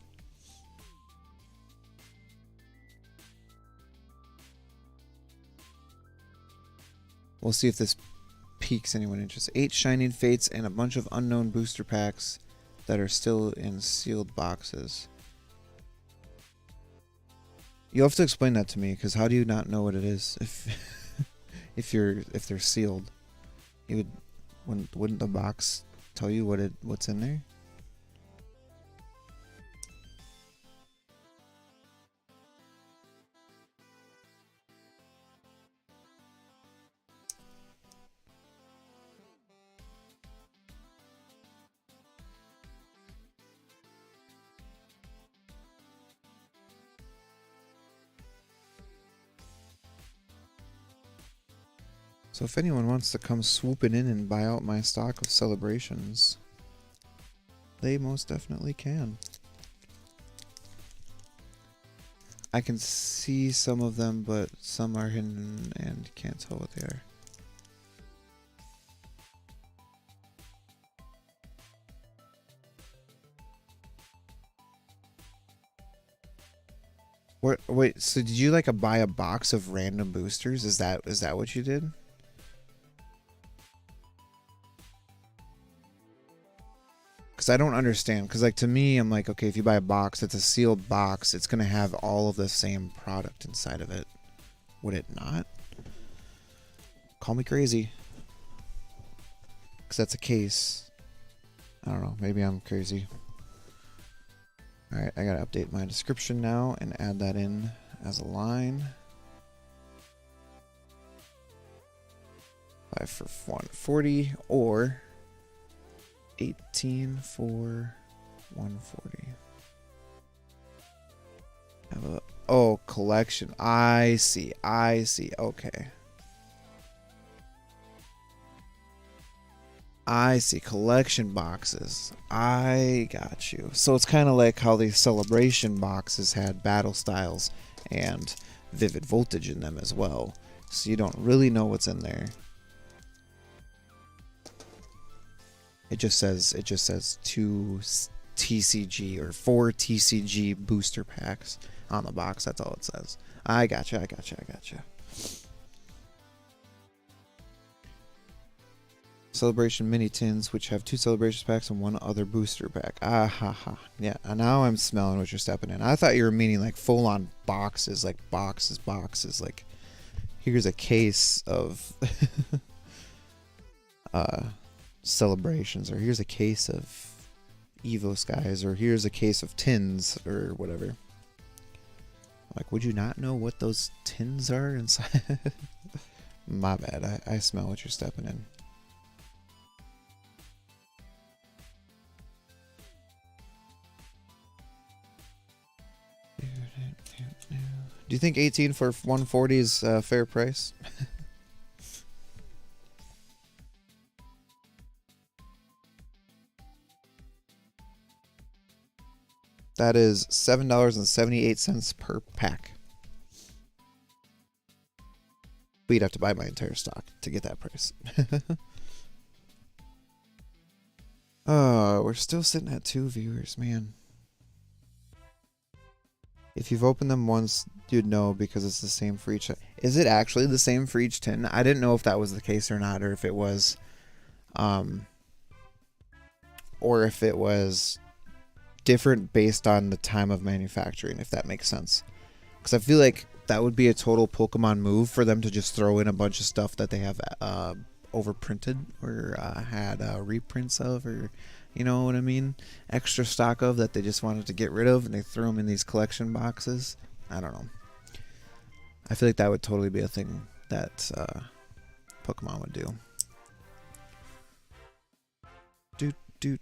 We'll see if this piques anyone's interest. 8 Shining Fates and a bunch of unknown booster packs that are still in sealed boxes. You'll have to explain that to me, because how do you not know what it is if they're sealed? You wouldn't the box tell you what's in there? So if anyone wants to come swooping in and buy out my stock of celebrations, they most definitely can. I can see some of them, but some are hidden and can't tell what they are. Wait, so did you like buy a box of random boosters? Is that what you did? Because I don't understand. Because like to me, I'm like, okay, if you buy a box, it's a sealed box. It's gonna have all of the same product inside of it. Would it not? Call me crazy. Because that's a case. I don't know. Maybe I'm crazy. Alright, I gotta update my description now and add that in as a line. 5 for 140 or 18 for 140. Have a collection. I see. Okay. I see, collection boxes. I got you. So it's kind of like how the celebration boxes had battle styles and vivid voltage in them as well. So you don't really know what's in there. It just says 2 TCG or 4 TCG booster packs on the box. That's all it says. I gotcha. Celebration mini tins, which have 2 celebration packs and 1 other booster pack. Ah ha ha. Yeah, now I'm smelling what you're stepping in. I thought you were meaning like full on boxes, like boxes. Like here's a case of celebrations, or here's a case of Evo Skies, or here's a case of tins, or whatever. Like, would you not know what those tins are inside? My bad. I smell what you're stepping in. Do you think 18 for 140 is a fair price? That is $7.78 per pack. But you'd have to buy my entire stock to get that price. Oh, we're still sitting at 2 viewers, man. If you've opened them once, you'd know because it's the same for each. Is it actually the same for each tin? I didn't know if that was the case or not, or if it was, different based on the time of manufacturing, if that makes sense. Because I feel like that would be a total Pokemon move for them to just throw in a bunch of stuff that they have overprinted or had reprints of, or you know what I mean, extra stock of that they just wanted to get rid of, and they threw them in these collection boxes. I don't know. I feel like that would totally be a thing that Pokemon would do. do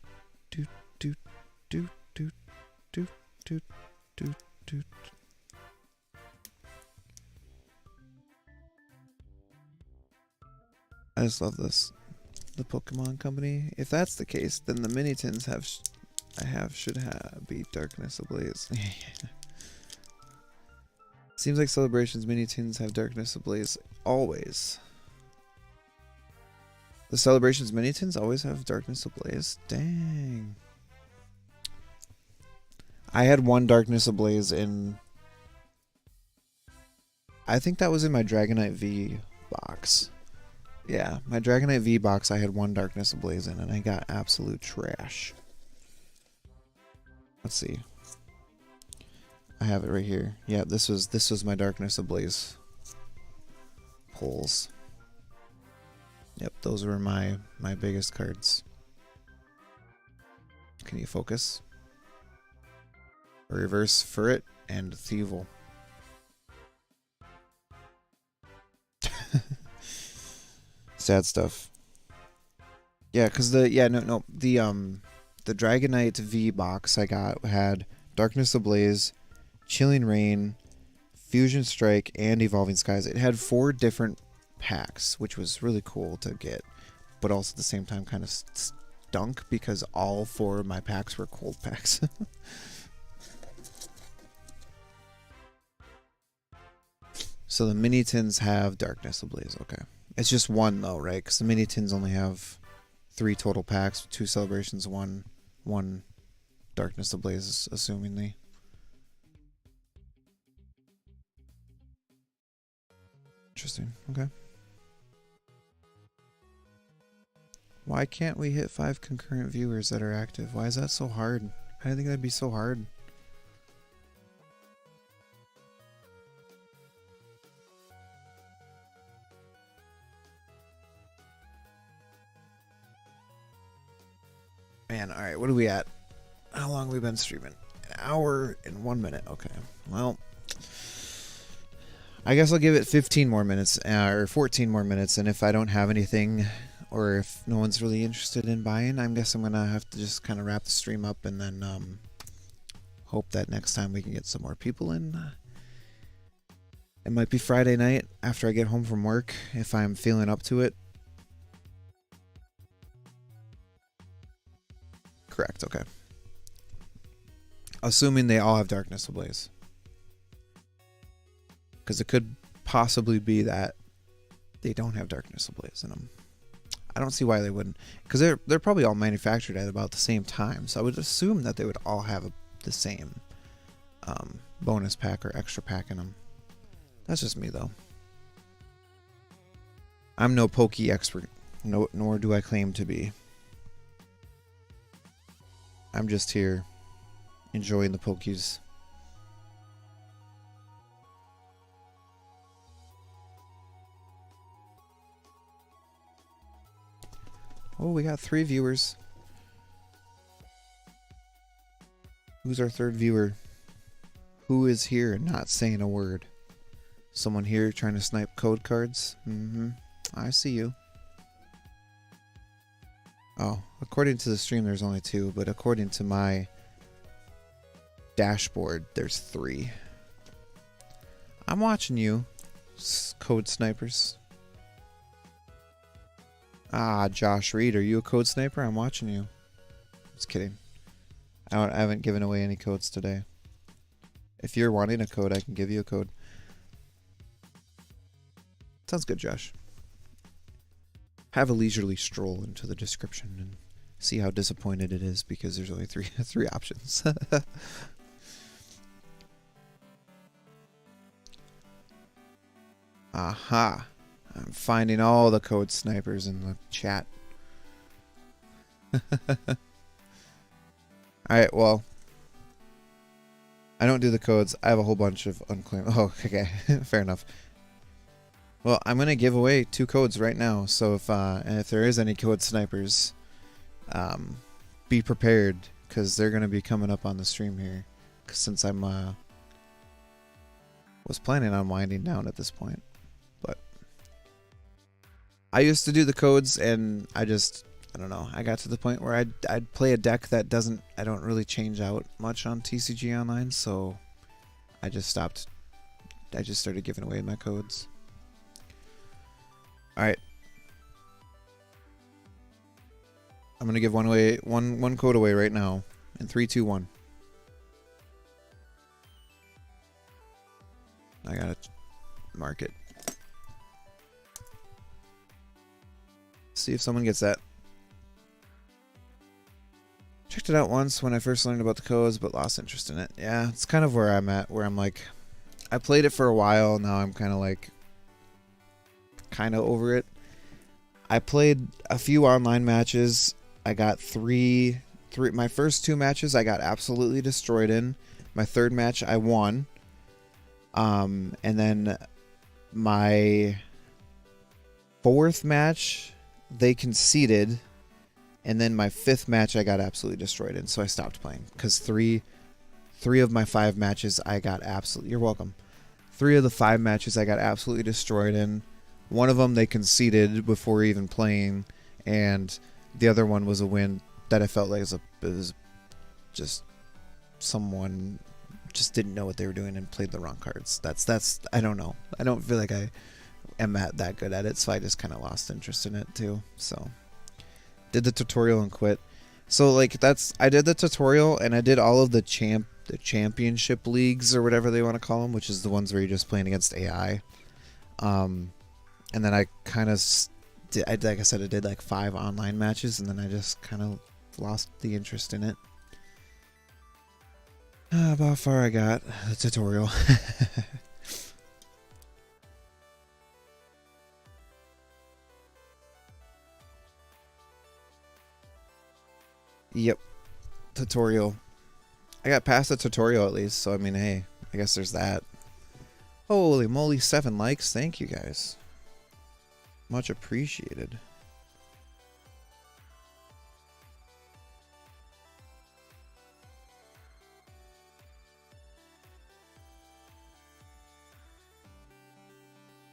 do do do do do do do do. I just love this. The Pokemon Company. If that's the case, then the mini tins should be Darkness Ablaze. Seems like Celebrations mini tins have Darkness Ablaze always. The Celebrations mini tins always have Darkness Ablaze. Dang. I had one Darkness Ablaze in. I think that was in my Dragonite V box. Yeah, my Dragonite V box, I had one Darkness Ablaze in, and I got absolute trash. Let's see. I have it right here. Yeah, this was my Darkness Ablaze pulls. Yep, those were my biggest cards. Can you focus? Reverse Furret and Thievel. Sad stuff. Yeah, cause the Dragonite V box I got had Darkness Ablaze, Chilling Rain, Fusion Strike, and Evolving Skies. It had 4 different packs, which was really cool to get, but also at the same time kind of stunk because all 4 of my packs were cold packs. So the mini tins have Darkness Ablaze. Okay. It's just one though, right? Because the mini tins only have 3 total packs, 2 Celebrations, one Darkness Ablaze, assumingly. Interesting. Okay. Why can't we hit 5 concurrent viewers that are active? Why is that so hard? I didn't think that'd be so hard. Man, alright, what are we at? How long have we been streaming? An hour and 1 minute. Okay. Well, I guess I'll give it 15 more minutes, or 14 more minutes, and if I don't have anything, or if no one's really interested in buying, I guess I'm gonna have to just kind of wrap the stream up and then hope that next time we can get some more people in. It might be Friday night after I get home from work, if I'm feeling up to it. Correct, okay. Assuming they all have Darkness Ablaze. Because it could possibly be that they don't have Darkness Ablaze in them. I don't see why they wouldn't. Because they're probably all manufactured at about the same time. So I would assume that they would all have the same bonus pack or extra pack in them. That's just me, though. I'm no Poke expert. Nor do I claim to be. I'm just here enjoying the Pokies. Oh, we got 3 viewers. Who's our 3rd viewer? Who is here and not saying a word? Someone here trying to snipe code cards? I see you. Oh, according to the stream there's only 2, but according to my dashboard there's 3. I'm watching you, code snipers. Ah, Josh Reed, are you a code sniper? I'm watching you. Just kidding. I haven't given away any codes today. If you're wanting a code, I can give you a code. Sounds good, Josh. Have a leisurely stroll into the description and see how disappointed it is because there's only three options. Aha. I'm finding all the code snipers in the chat. Alright, well. I don't do the codes. I have a whole bunch of unclaimed. Oh, okay. Fair enough. Well, I'm going to give away 2 codes right now. So if there is any code snipers, be prepared because they're going to be coming up on the stream here. Since I'm was planning on winding down at this point. But I used to do the codes and I just I don't know. I got to the point where I'd play a deck that I don't really change out much on TCG Online, so I just stopped. I just started giving away my codes. All right. I'm gonna give one code away right now. In 3, 2, 1. I gotta mark it. See if someone gets that. Checked it out once when I first learned about the codes, but lost interest in it. Yeah, it's kind of where I'm at, where I'm like, I played it for a while, now I'm kind of like, over it. I played a few online matches. I got three. My first 2 matches I got absolutely destroyed in. My 3rd match I won. And then my 4th match they conceded, and then my 5th match I got absolutely destroyed in, so I stopped playing because three of my 5 matches I got absolutely. You're welcome. 3 of the 5 matches I got absolutely destroyed in. One of them they conceded before even playing, and the other one was a win that I felt like it was just someone just didn't know what they were doing and played the wrong cards. That's I don't know. I don't feel like I am that good at it, so I just kind of lost interest in it too. So did the tutorial and quit. So like I did the tutorial and I did all of the championship leagues or whatever they want to call them, which is the ones where you're just playing against AI. And then I kind of like I said, I did like 5 online matches, and then I just kind of lost the interest in it. About how far I got the tutorial. Yep, tutorial. I got past the tutorial at least, so I mean, hey, I guess there's that. Holy moly, 7 likes. Thank you guys. Much appreciated.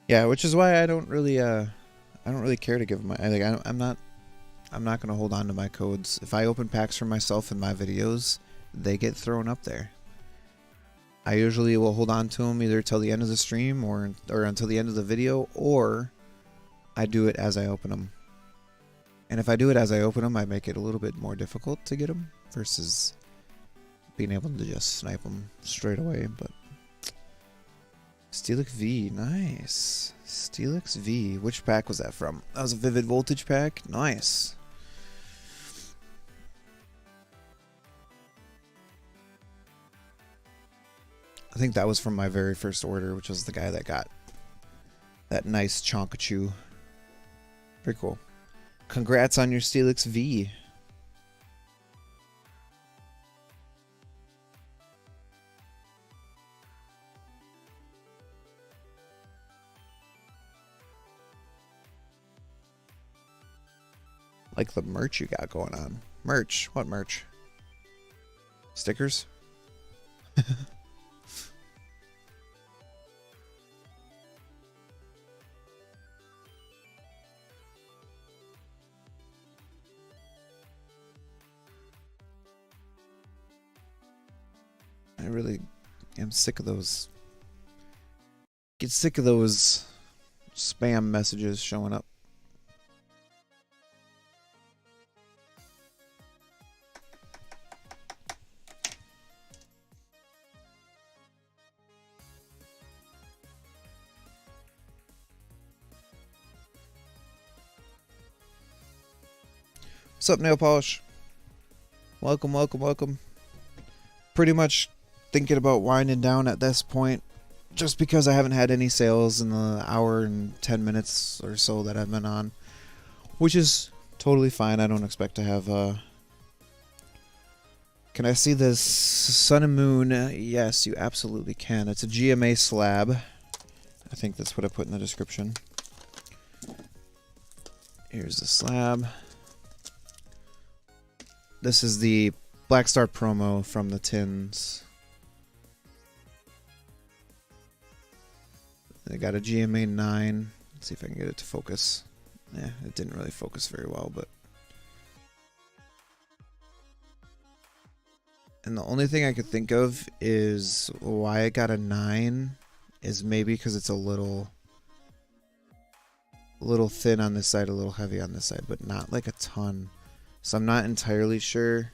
Yeah, which is why I don't really care to give my. I'm not gonna hold on to my codes. If I open packs for myself in my videos, they get thrown up there. I usually will hold on to them either till the end of the stream or until the end of the video, or I do it as I open them. And if I do it as I open them, I make it a little bit more difficult to get them versus being able to just snipe them straight away. But Steelix V, nice. Steelix V, which pack was that from? That was a Vivid Voltage pack, nice. I think that was from my very first order, which was the guy that got that nice Chonkachu. Very cool. Congrats on your Steelix V. Like the merch you got going on. Merch? What merch? Stickers? I really am sick of those. Get sick of those spam messages showing up. What's up, Nail Polish? Welcome, welcome, welcome. Pretty much thinking about winding down at this point, just because I haven't had any sales in the hour and 10 minutes or so that I've been on, which is totally fine. I don't expect to have Can I see this Sun and Moon? Yes, you absolutely can. It's a GMA slab. I think that's what I put in the description. Here's the slab. This is the Black Star promo from the tins. I got a GMA 9. Let's see if I can get it to focus. Yeah, it didn't really focus very well, but And the only thing I could think of is why I got a 9 is maybe because it's a little thin on this side, a little heavy on this side, but not like a ton. So I'm not entirely sure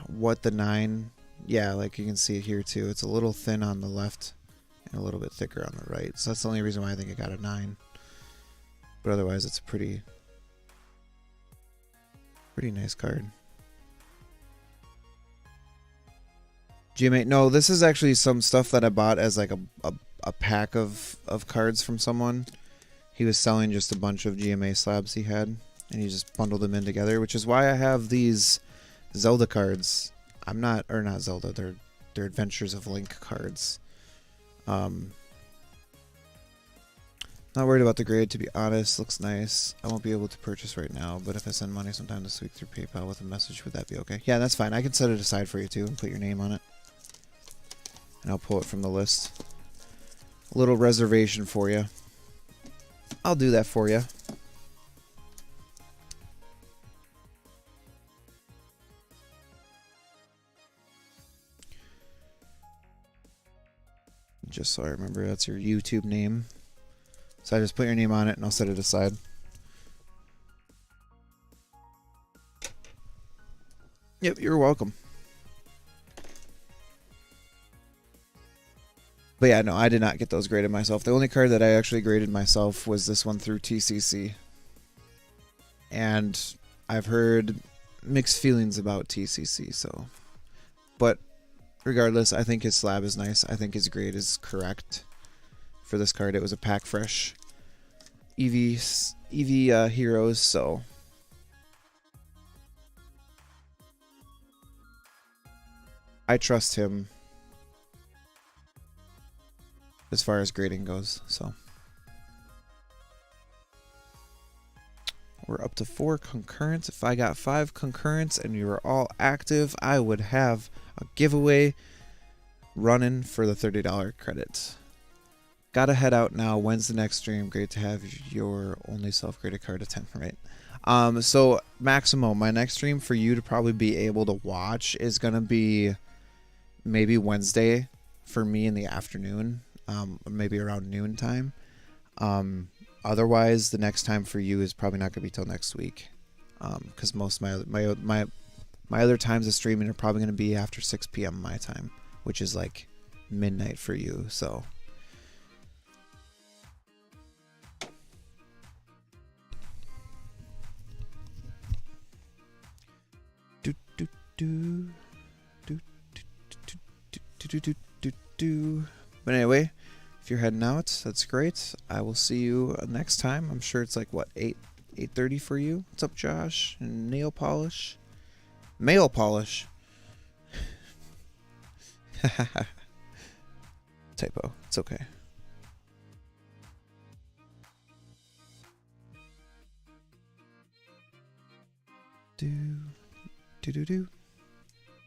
what the 9... Yeah, like you can see it here too. It's a little thin on the left and a little bit thicker on the right. So that's the only reason why I think I got a 9. But otherwise, it's a pretty nice card. GMA, no, this is actually some stuff that I bought as like a pack of cards from someone. He was selling just a bunch of GMA slabs he had, and he just bundled them in together, which is why I have these Zelda cards. Not Zelda, they're Adventures of Link cards. Not worried about the grade, to be honest. Looks nice. I won't be able to purchase right now, but if I send money sometime this week through PayPal with a message, would that be okay? Yeah, that's fine. I can set it aside for you too and put your name on it. And I'll pull it from the list. A little reservation for you. I'll do that for you. Just so I remember, that's your YouTube name. So I just put your name on it and I'll set it aside. Yep, you're welcome. But yeah, no, I did not get those graded myself. The only card that I actually graded myself was this one through TCC. And I've heard mixed feelings about TCC, so... But regardless, I think his slab is nice. I think his grade is correct. For this card, it was a pack fresh Eevee heroes, so I trust him as far as grading goes. So we're up to 4 concurrents. If I got 5 concurrents and you were all active, I would have a giveaway running for the $30 credit. Gotta head out now. When's the next stream? Great to have your only self-graded card attend, right? So Maximo, my next stream for you to probably be able to watch is gonna be maybe Wednesday for me in the afternoon, maybe around noon time. Otherwise, the next time for you is probably not gonna be till next week, because most of my other times of streaming are probably gonna be after 6 p.m. my time, which is like midnight for you. So. But anyway, if you're heading out, that's great. I will see you next time. I'm sure it's like what, 8:30 for you. What's up, Josh? And nail polish, mail polish. Typo. It's okay. Do.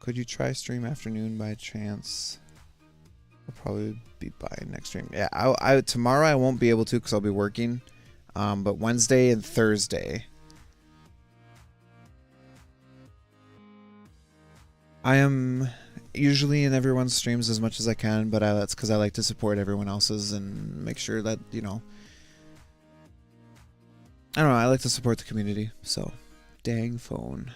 Could you try stream afternoon by chance? I'll probably be by next stream. Yeah, I tomorrow I won't be able to because I'll be working. But Wednesday and Thursday. I am usually in everyone's streams as much as I can, but that's because I like to support everyone else's and make sure that, you know, I don't know, I like to support the community, so dang phone.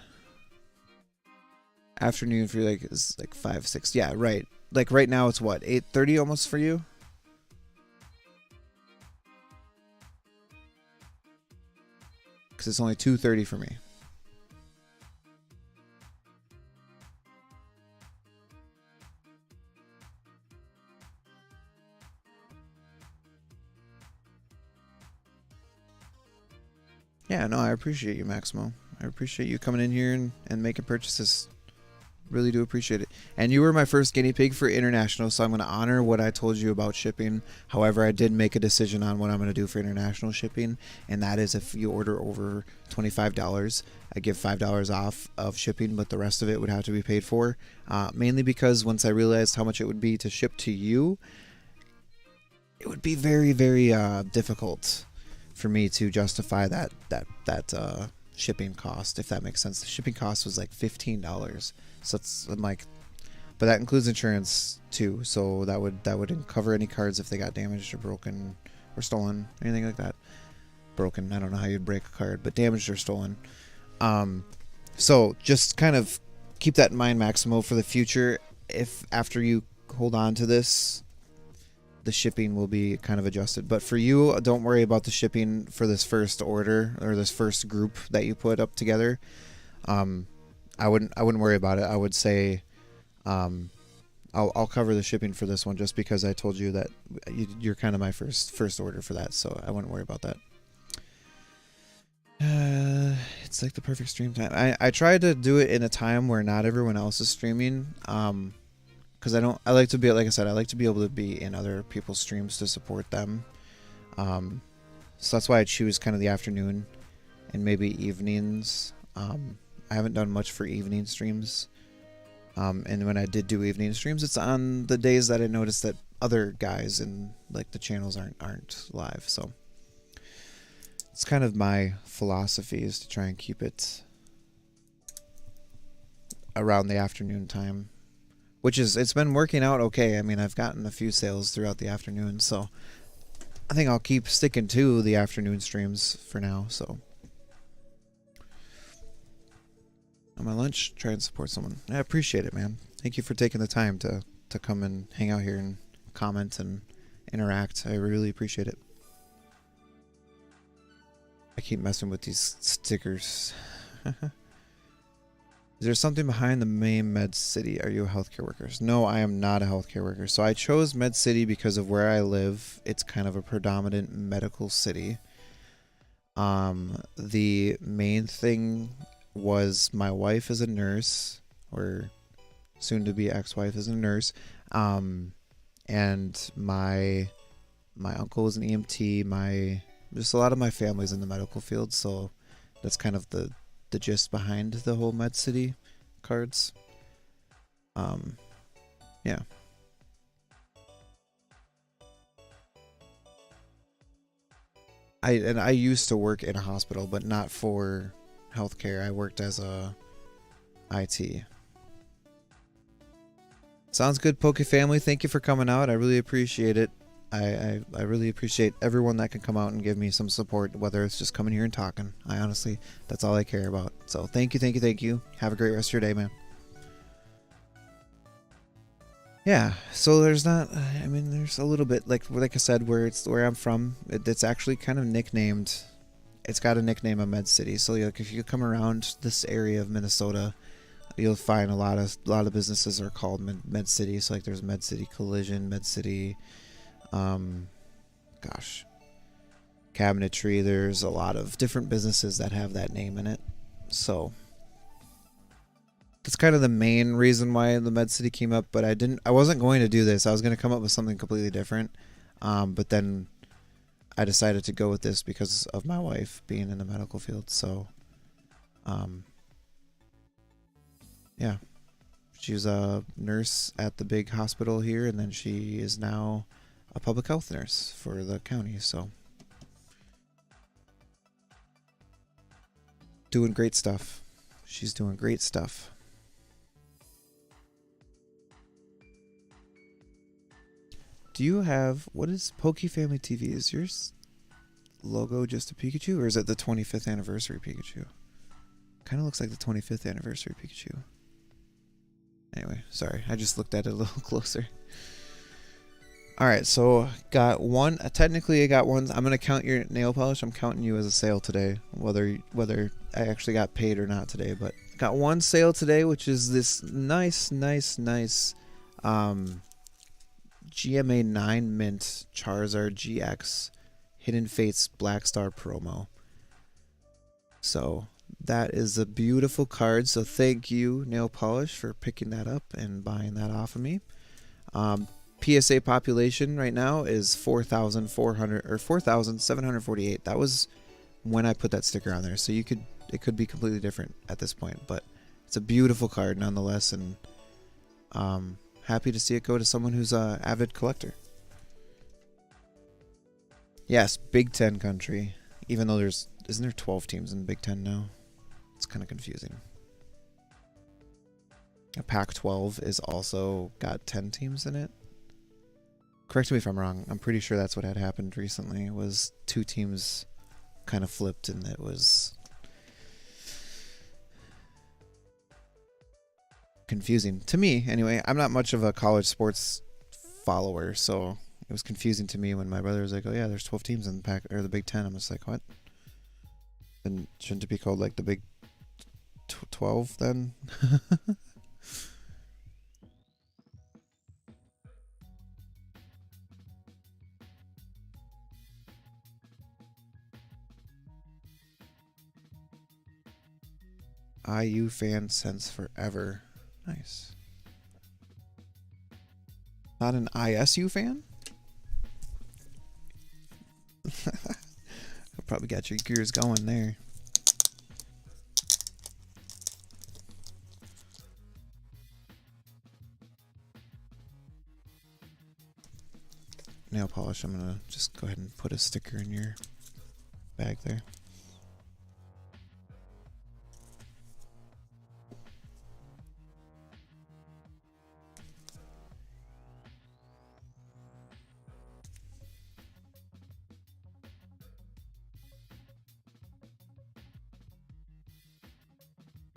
Afternoon for you, like, is like 5, 6. Yeah, right. Like right now it's what, 8:30 almost for you? Because it's only 2:30 for me. Yeah, no, I appreciate you, Maximo. I appreciate you coming in here and making purchases. Really do appreciate it. And you were my first guinea pig for international, so I'm going to honor what I told you about shipping. However, I did make a decision on what I'm going to do for international shipping, and that is if you order over $25, I give $5 off of shipping, but the rest of it would have to be paid for. Mainly because once I realized how much it would be to ship to you, it would be very, very difficult for me to justify that shipping cost, if that makes sense. The shipping cost was like $15. So it's, I'm like, but that includes insurance too. So that would cover any cards if they got damaged or broken or stolen, anything like that. Broken, I don't know how you'd break a card, but damaged or stolen. So just kind of keep that in mind, Maximo, for the future. If after you hold on to this, the shipping will be kind of adjusted. But for you, don't worry about the shipping for this first order or this first group that you put up together. I wouldn't worry about it. I would say I'll cover the shipping for this one just because I told you that you're kind of my first order for that, so I wouldn't worry about that. It's like the perfect stream time. I tried to do it in a time where not everyone else is streaming. Because I like to be, like I said, I like to be able to be in other people's streams to support them. So that's why I choose kind of the afternoon and maybe evenings. I haven't done much for evening streams. And when I did do evening streams, it's on the days that I noticed that other guys in like the channels aren't live. So it's kind of my philosophy is to try and keep it around the afternoon time. Which is, it's been working out okay. I mean, I've gotten a few sales throughout the afternoon, so I think I'll keep sticking to the afternoon streams for now, so. On my lunch, try and support someone. I appreciate it, man. Thank you for taking the time to come and hang out here and comment and interact. I really appreciate it. I keep messing with these stickers. Is there something behind the main Med City? Are you a healthcare worker? No, I am not a healthcare worker. So I chose Med City because of where I live. It's kind of a predominant medical city. The main thing was my wife is a nurse, or soon to be ex-wife is a nurse. And my uncle is an EMT. Just a lot of my family's in the medical field, so that's kind of the gist behind the whole Med City cards. Yeah. I used to work in a hospital, but not for healthcare. I worked as a IT. Sounds good, Poke Family. Thank you for coming out. I really appreciate it. I really appreciate everyone that can come out and give me some support, whether it's just coming here and talking. I honestly, that's all I care about. So thank you, thank you, thank you. Have a great rest of your day, man. Yeah, so there's not, I mean, there's a little bit, like I said, where I'm from, it's actually kind of nicknamed, it's got a nickname of Med City. So like, if you come around this area of Minnesota, you'll find a lot of businesses are called Med City. So like there's Med City Collision, Med City, gosh, cabinetry. There's a lot of different businesses that have that name in it. So that's kind of the main reason why the Med City came up, but I wasn't going to do this. I was going to come up with something completely different. But then I decided to go with this because of my wife being in the medical field. So, yeah, she's a nurse at the big hospital here, and then she is now a public health nurse for the county. So doing great stuff. She's doing great stuff. Do you have, what is Poke Family TV? Is your logo just a Pikachu, or is it the 25th anniversary Pikachu? Kind of looks like the 25th anniversary Pikachu. Anyway, sorry, I just looked at it a little closer. Alright, so got one, technically I got one. I'm going to count your nail polish. I'm counting you as a sale today, whether I actually got paid or not today, but got one sale today, which is this nice GMA 9 Mint Charizard GX Hidden Fates Black Star promo. So that is a beautiful card. So thank you, Nail Polish, for picking that up and buying that off of me. PSA population right now is 4,400 or 4,748. That was when I put that sticker on there. So it could be completely different at this point, but it's a beautiful card nonetheless, and happy to see it go to someone who's an avid collector. Yes, Big Ten country. Even though isn't there 12 teams in Big Ten now? It's kind of confusing. A Pac-12 is also got 10 teams in it. Correct me if I'm wrong. I'm pretty sure that's what had happened recently. Was 2 teams kind of flipped, and it was confusing to me. Anyway, I'm not much of a college sports follower, so it was confusing to me when my brother was like, "Oh yeah, there's 12 teams in the Pac or the Big Ten." I'm just like, "What? Then shouldn't it be called like the Big 12 then?" IU fan since forever. Nice. Not an ISU fan? Probably got your gears going there. Nail polish, I'm gonna just go ahead and put a sticker in your bag there.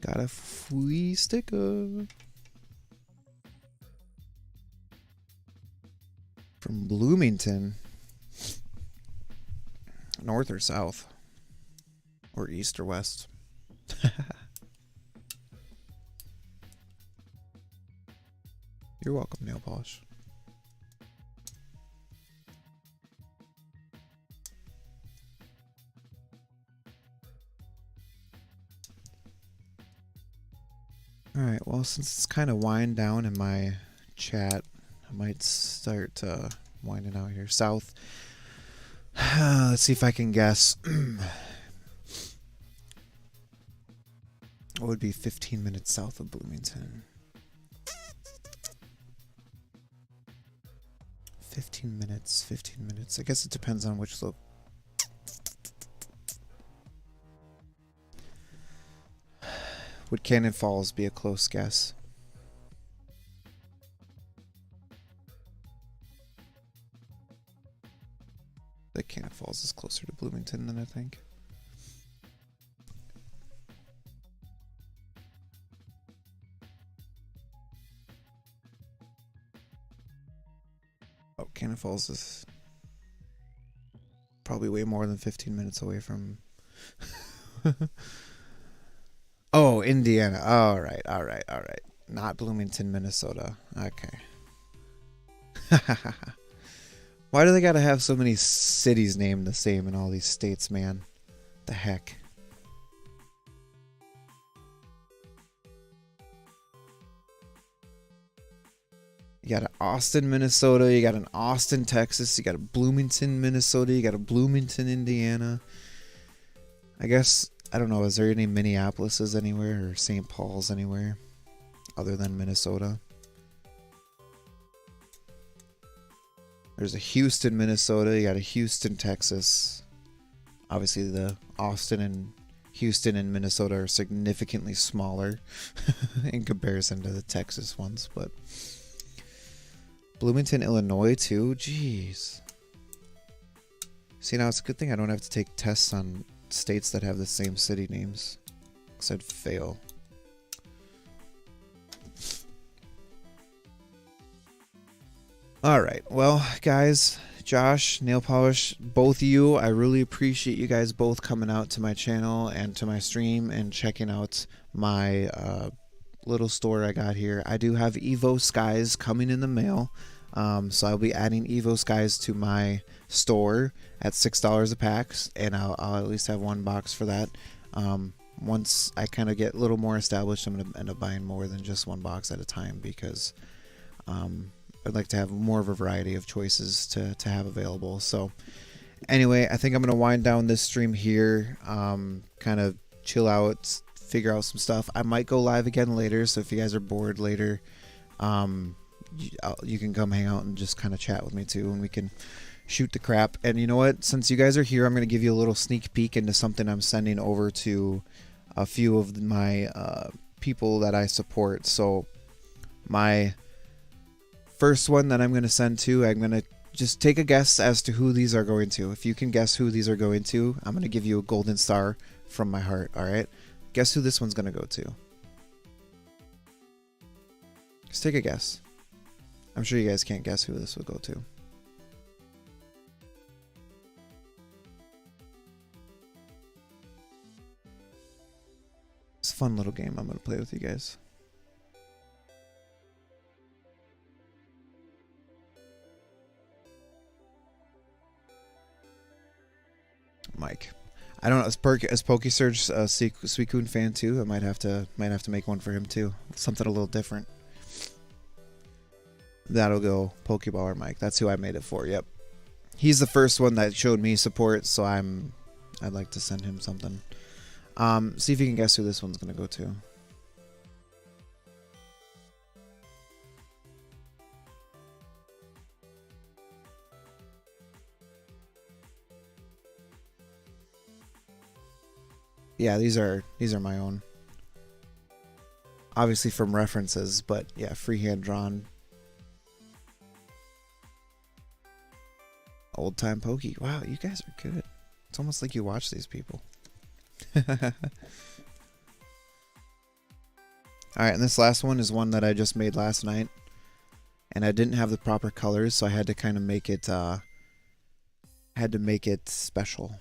Got a free sticker from Bloomington. North or south? Or east or west? You're welcome, nail polish. Alright, well, since it's kind of wind down in my chat, I might start winding out here. South. Let's see if I can guess. What would be 15 minutes south of Bloomington? 15 minutes, 15 minutes. I guess it depends on which slope. Would Cannon Falls be a close guess? The Cannon Falls is closer to Bloomington than I think. Oh, Cannon Falls is probably way more than 15 minutes away from... Oh, Indiana. All right, all right, all right. Not Bloomington, Minnesota. Okay. Why do they gotta have so many cities named the same in all these states, man? The heck? You got an Austin, Minnesota. You got an Austin, Texas. You got a Bloomington, Minnesota. You got a Bloomington, Indiana. I guess... I don't know, is there any Minneapolises anywhere or St. Paul's anywhere other than Minnesota? There's a Houston, Minnesota. You got a Houston, Texas. Obviously, the Austin and Houston and Minnesota are significantly smaller in comparison to the Texas ones, but Bloomington, Illinois, too? Jeez. See, now it's a good thing I don't have to take tests on states that have the same city names, because I'd fail. Alright, well, guys, Josh, Nail Polish, both of you, I really appreciate you guys both coming out to my channel and to my stream and checking out my little store I got here. I do have Evo Skies coming in the mail. So I'll be adding Evo Skies to my store at $6 a pack, and I'll at least have one box for that. Once I kind of get a little more established, I'm going to end up buying more than just one box at a time, because I'd like to have more of a variety of choices to have available. So anyway, I think I'm going to wind down this stream here, kind of chill out, figure out some stuff. I might go live again later, so if you guys are bored later, you can come hang out and just kind of chat with me too, and we can shoot the crap. And you know what, since you guys are here, I'm going to give you a little sneak peek into something I'm sending over to a few of my people that I support. So my first one that I'm going to send to, I'm going to just take a guess as to who these are going to. If you can guess who these are going to, I'm going to give you a golden star from my heart, alright? Guess who this one's going to go to. Just take a guess. I'm sure you guys can't guess who this will go to. It's a fun little game I'm going to play with you guys. Mike. I don't know. Is PokeSurge a Suicune fan too? I might have to make one for him too. Something a little different. That'll go Pokeball or Mike. That's who I made it for. Yep. He's the first one that showed me support, so I'd like to send him something. See if you can guess who this one's gonna go to. Yeah, these are my own. Obviously from references, but yeah, freehand drawn. Old time Pokey. Wow, you guys are good. It's almost like you watch these people. Alright, and this last one is one that I just made last night. And I didn't have the proper colors, so I had to kind of make it special.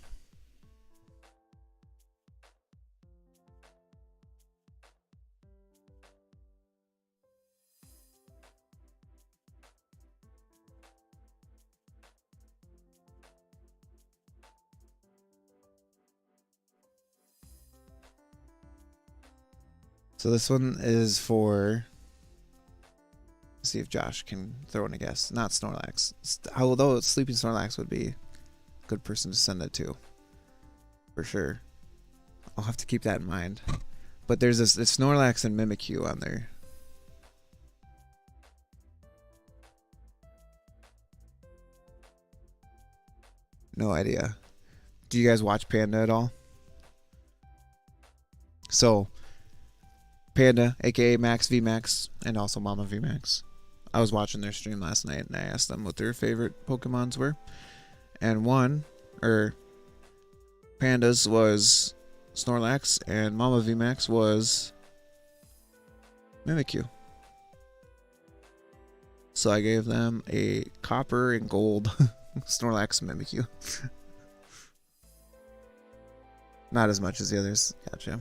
So this one is for, let's see if Josh can throw in a guess. Not Snorlax. Although Sleeping Snorlax would be a good person to send it to. For sure. I'll have to keep that in mind. But there's this Snorlax and Mimikyu on there. No idea. Do you guys watch Panda at all? So Panda, aka Max VMAX, and also Mama VMAX. I was watching their stream last night and I asked them what their favorite Pokemons were. And Panda's was Snorlax and Mama VMAX was Mimikyu. So I gave them a copper and gold Snorlax and Mimikyu. Not as much as the others. Gotcha.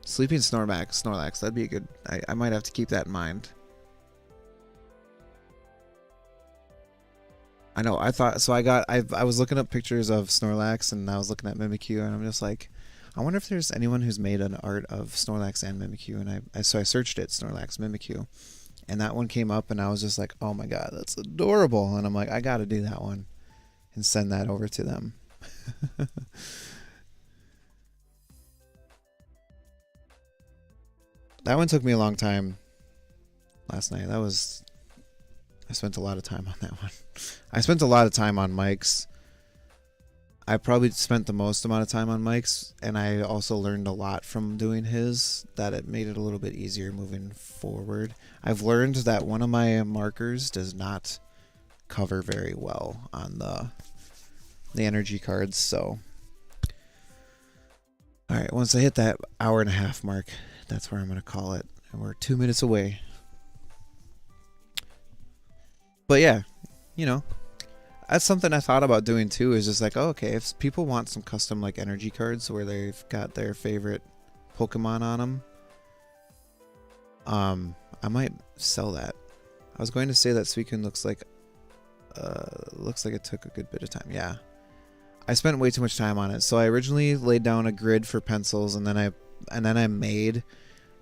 Sleeping Snorlax, that'd be a good. I might have to keep that in mind. I know. I thought so. I was looking up pictures of Snorlax and I was looking at Mimikyu and I'm just like, I wonder if there's anyone who's made an art of Snorlax and Mimikyu. And so I searched it, Snorlax Mimikyu, and that one came up and I was just like, oh my god, that's adorable. And I'm like, I got to do that one and send that over to them. That one took me a long time last night. I spent a lot of time on that one. I spent a lot of time on Mike's. I probably spent the most amount of time on Mike's, and I also learned a lot from doing his, that it made it a little bit easier moving forward. I've learned that one of my markers does not cover very well on the energy cards, so alright, once I hit that hour and a half mark, that's where I'm going to call it. And we're 2 minutes away. But yeah, you know, that's something I thought about doing too, is just like, oh, okay, if people want some custom like energy cards where they've got their favorite Pokemon on them, I might sell that. I was going to say that Suicune looks like it took a good bit of time. Yeah. I spent way too much time on it. So I originally laid down a grid for pencils, and then I made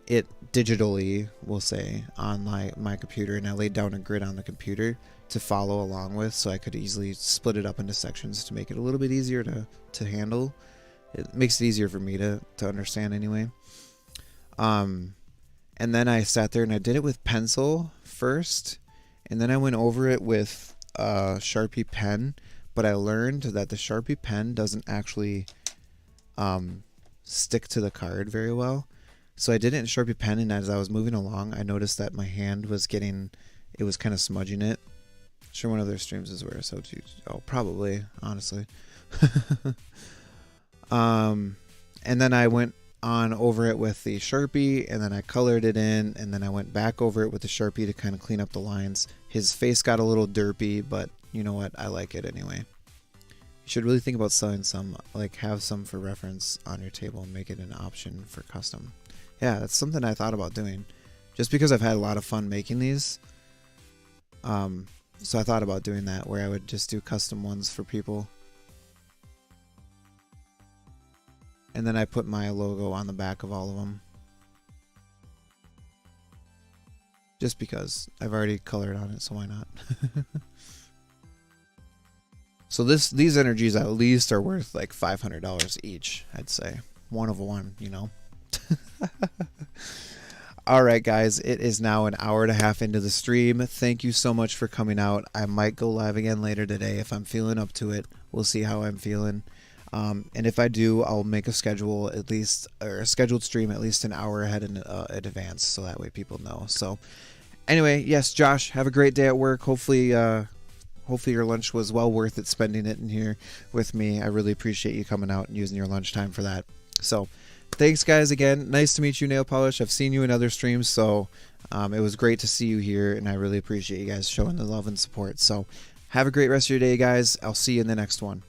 it digitally, we'll say, on my computer, and I laid down a grid on the computer to follow along with, so I could easily split it up into sections to make it a little bit easier to handle. It makes it easier for me to understand anyway. And then I sat there and I did it with pencil first, and then I went over it with a Sharpie pen, but I learned that the Sharpie pen doesn't actually stick to the card very well. So I did it in Sharpie pen, and as I was moving along, I noticed that my hand was getting, it was kind of smudging it. I'm sure one of their streams is where SW, oh, probably, honestly. And then I went on over it with the Sharpie, and then I colored it in, and then I went back over it with the Sharpie to kind of clean up the lines. His face got a little derpy, but you know what? I like it anyway. You should really think about selling some, like have some for reference on your table and make it an option for custom. Yeah, that's something I thought about doing, just because I've had a lot of fun making these. So I thought about doing that, where I would just do custom ones for people. And then I put my logo on the back of all of them. Just because I've already colored on it, so why not? So these energies at least are worth like $500 each, I'd say. One of one, you know. Alright guys, it is now an hour and a half into the stream. Thank you so much for coming out. I might go live again later today if I'm feeling up to it. We'll see how I'm feeling. And if I do, I'll make a schedule at least, or a scheduled stream at least an hour ahead in advance, so that way people know. So anyway, yes, Josh, have a great day at work. Hopefully your lunch was well worth it spending it in here with me. I really appreciate you coming out and using your lunchtime for that. So thanks guys again. Nice to meet you, Nail Polish. I've seen you in other streams, so it was great to see you here, and I really appreciate you guys showing the love and support. So have a great rest of your day, guys. I'll see you in the next one.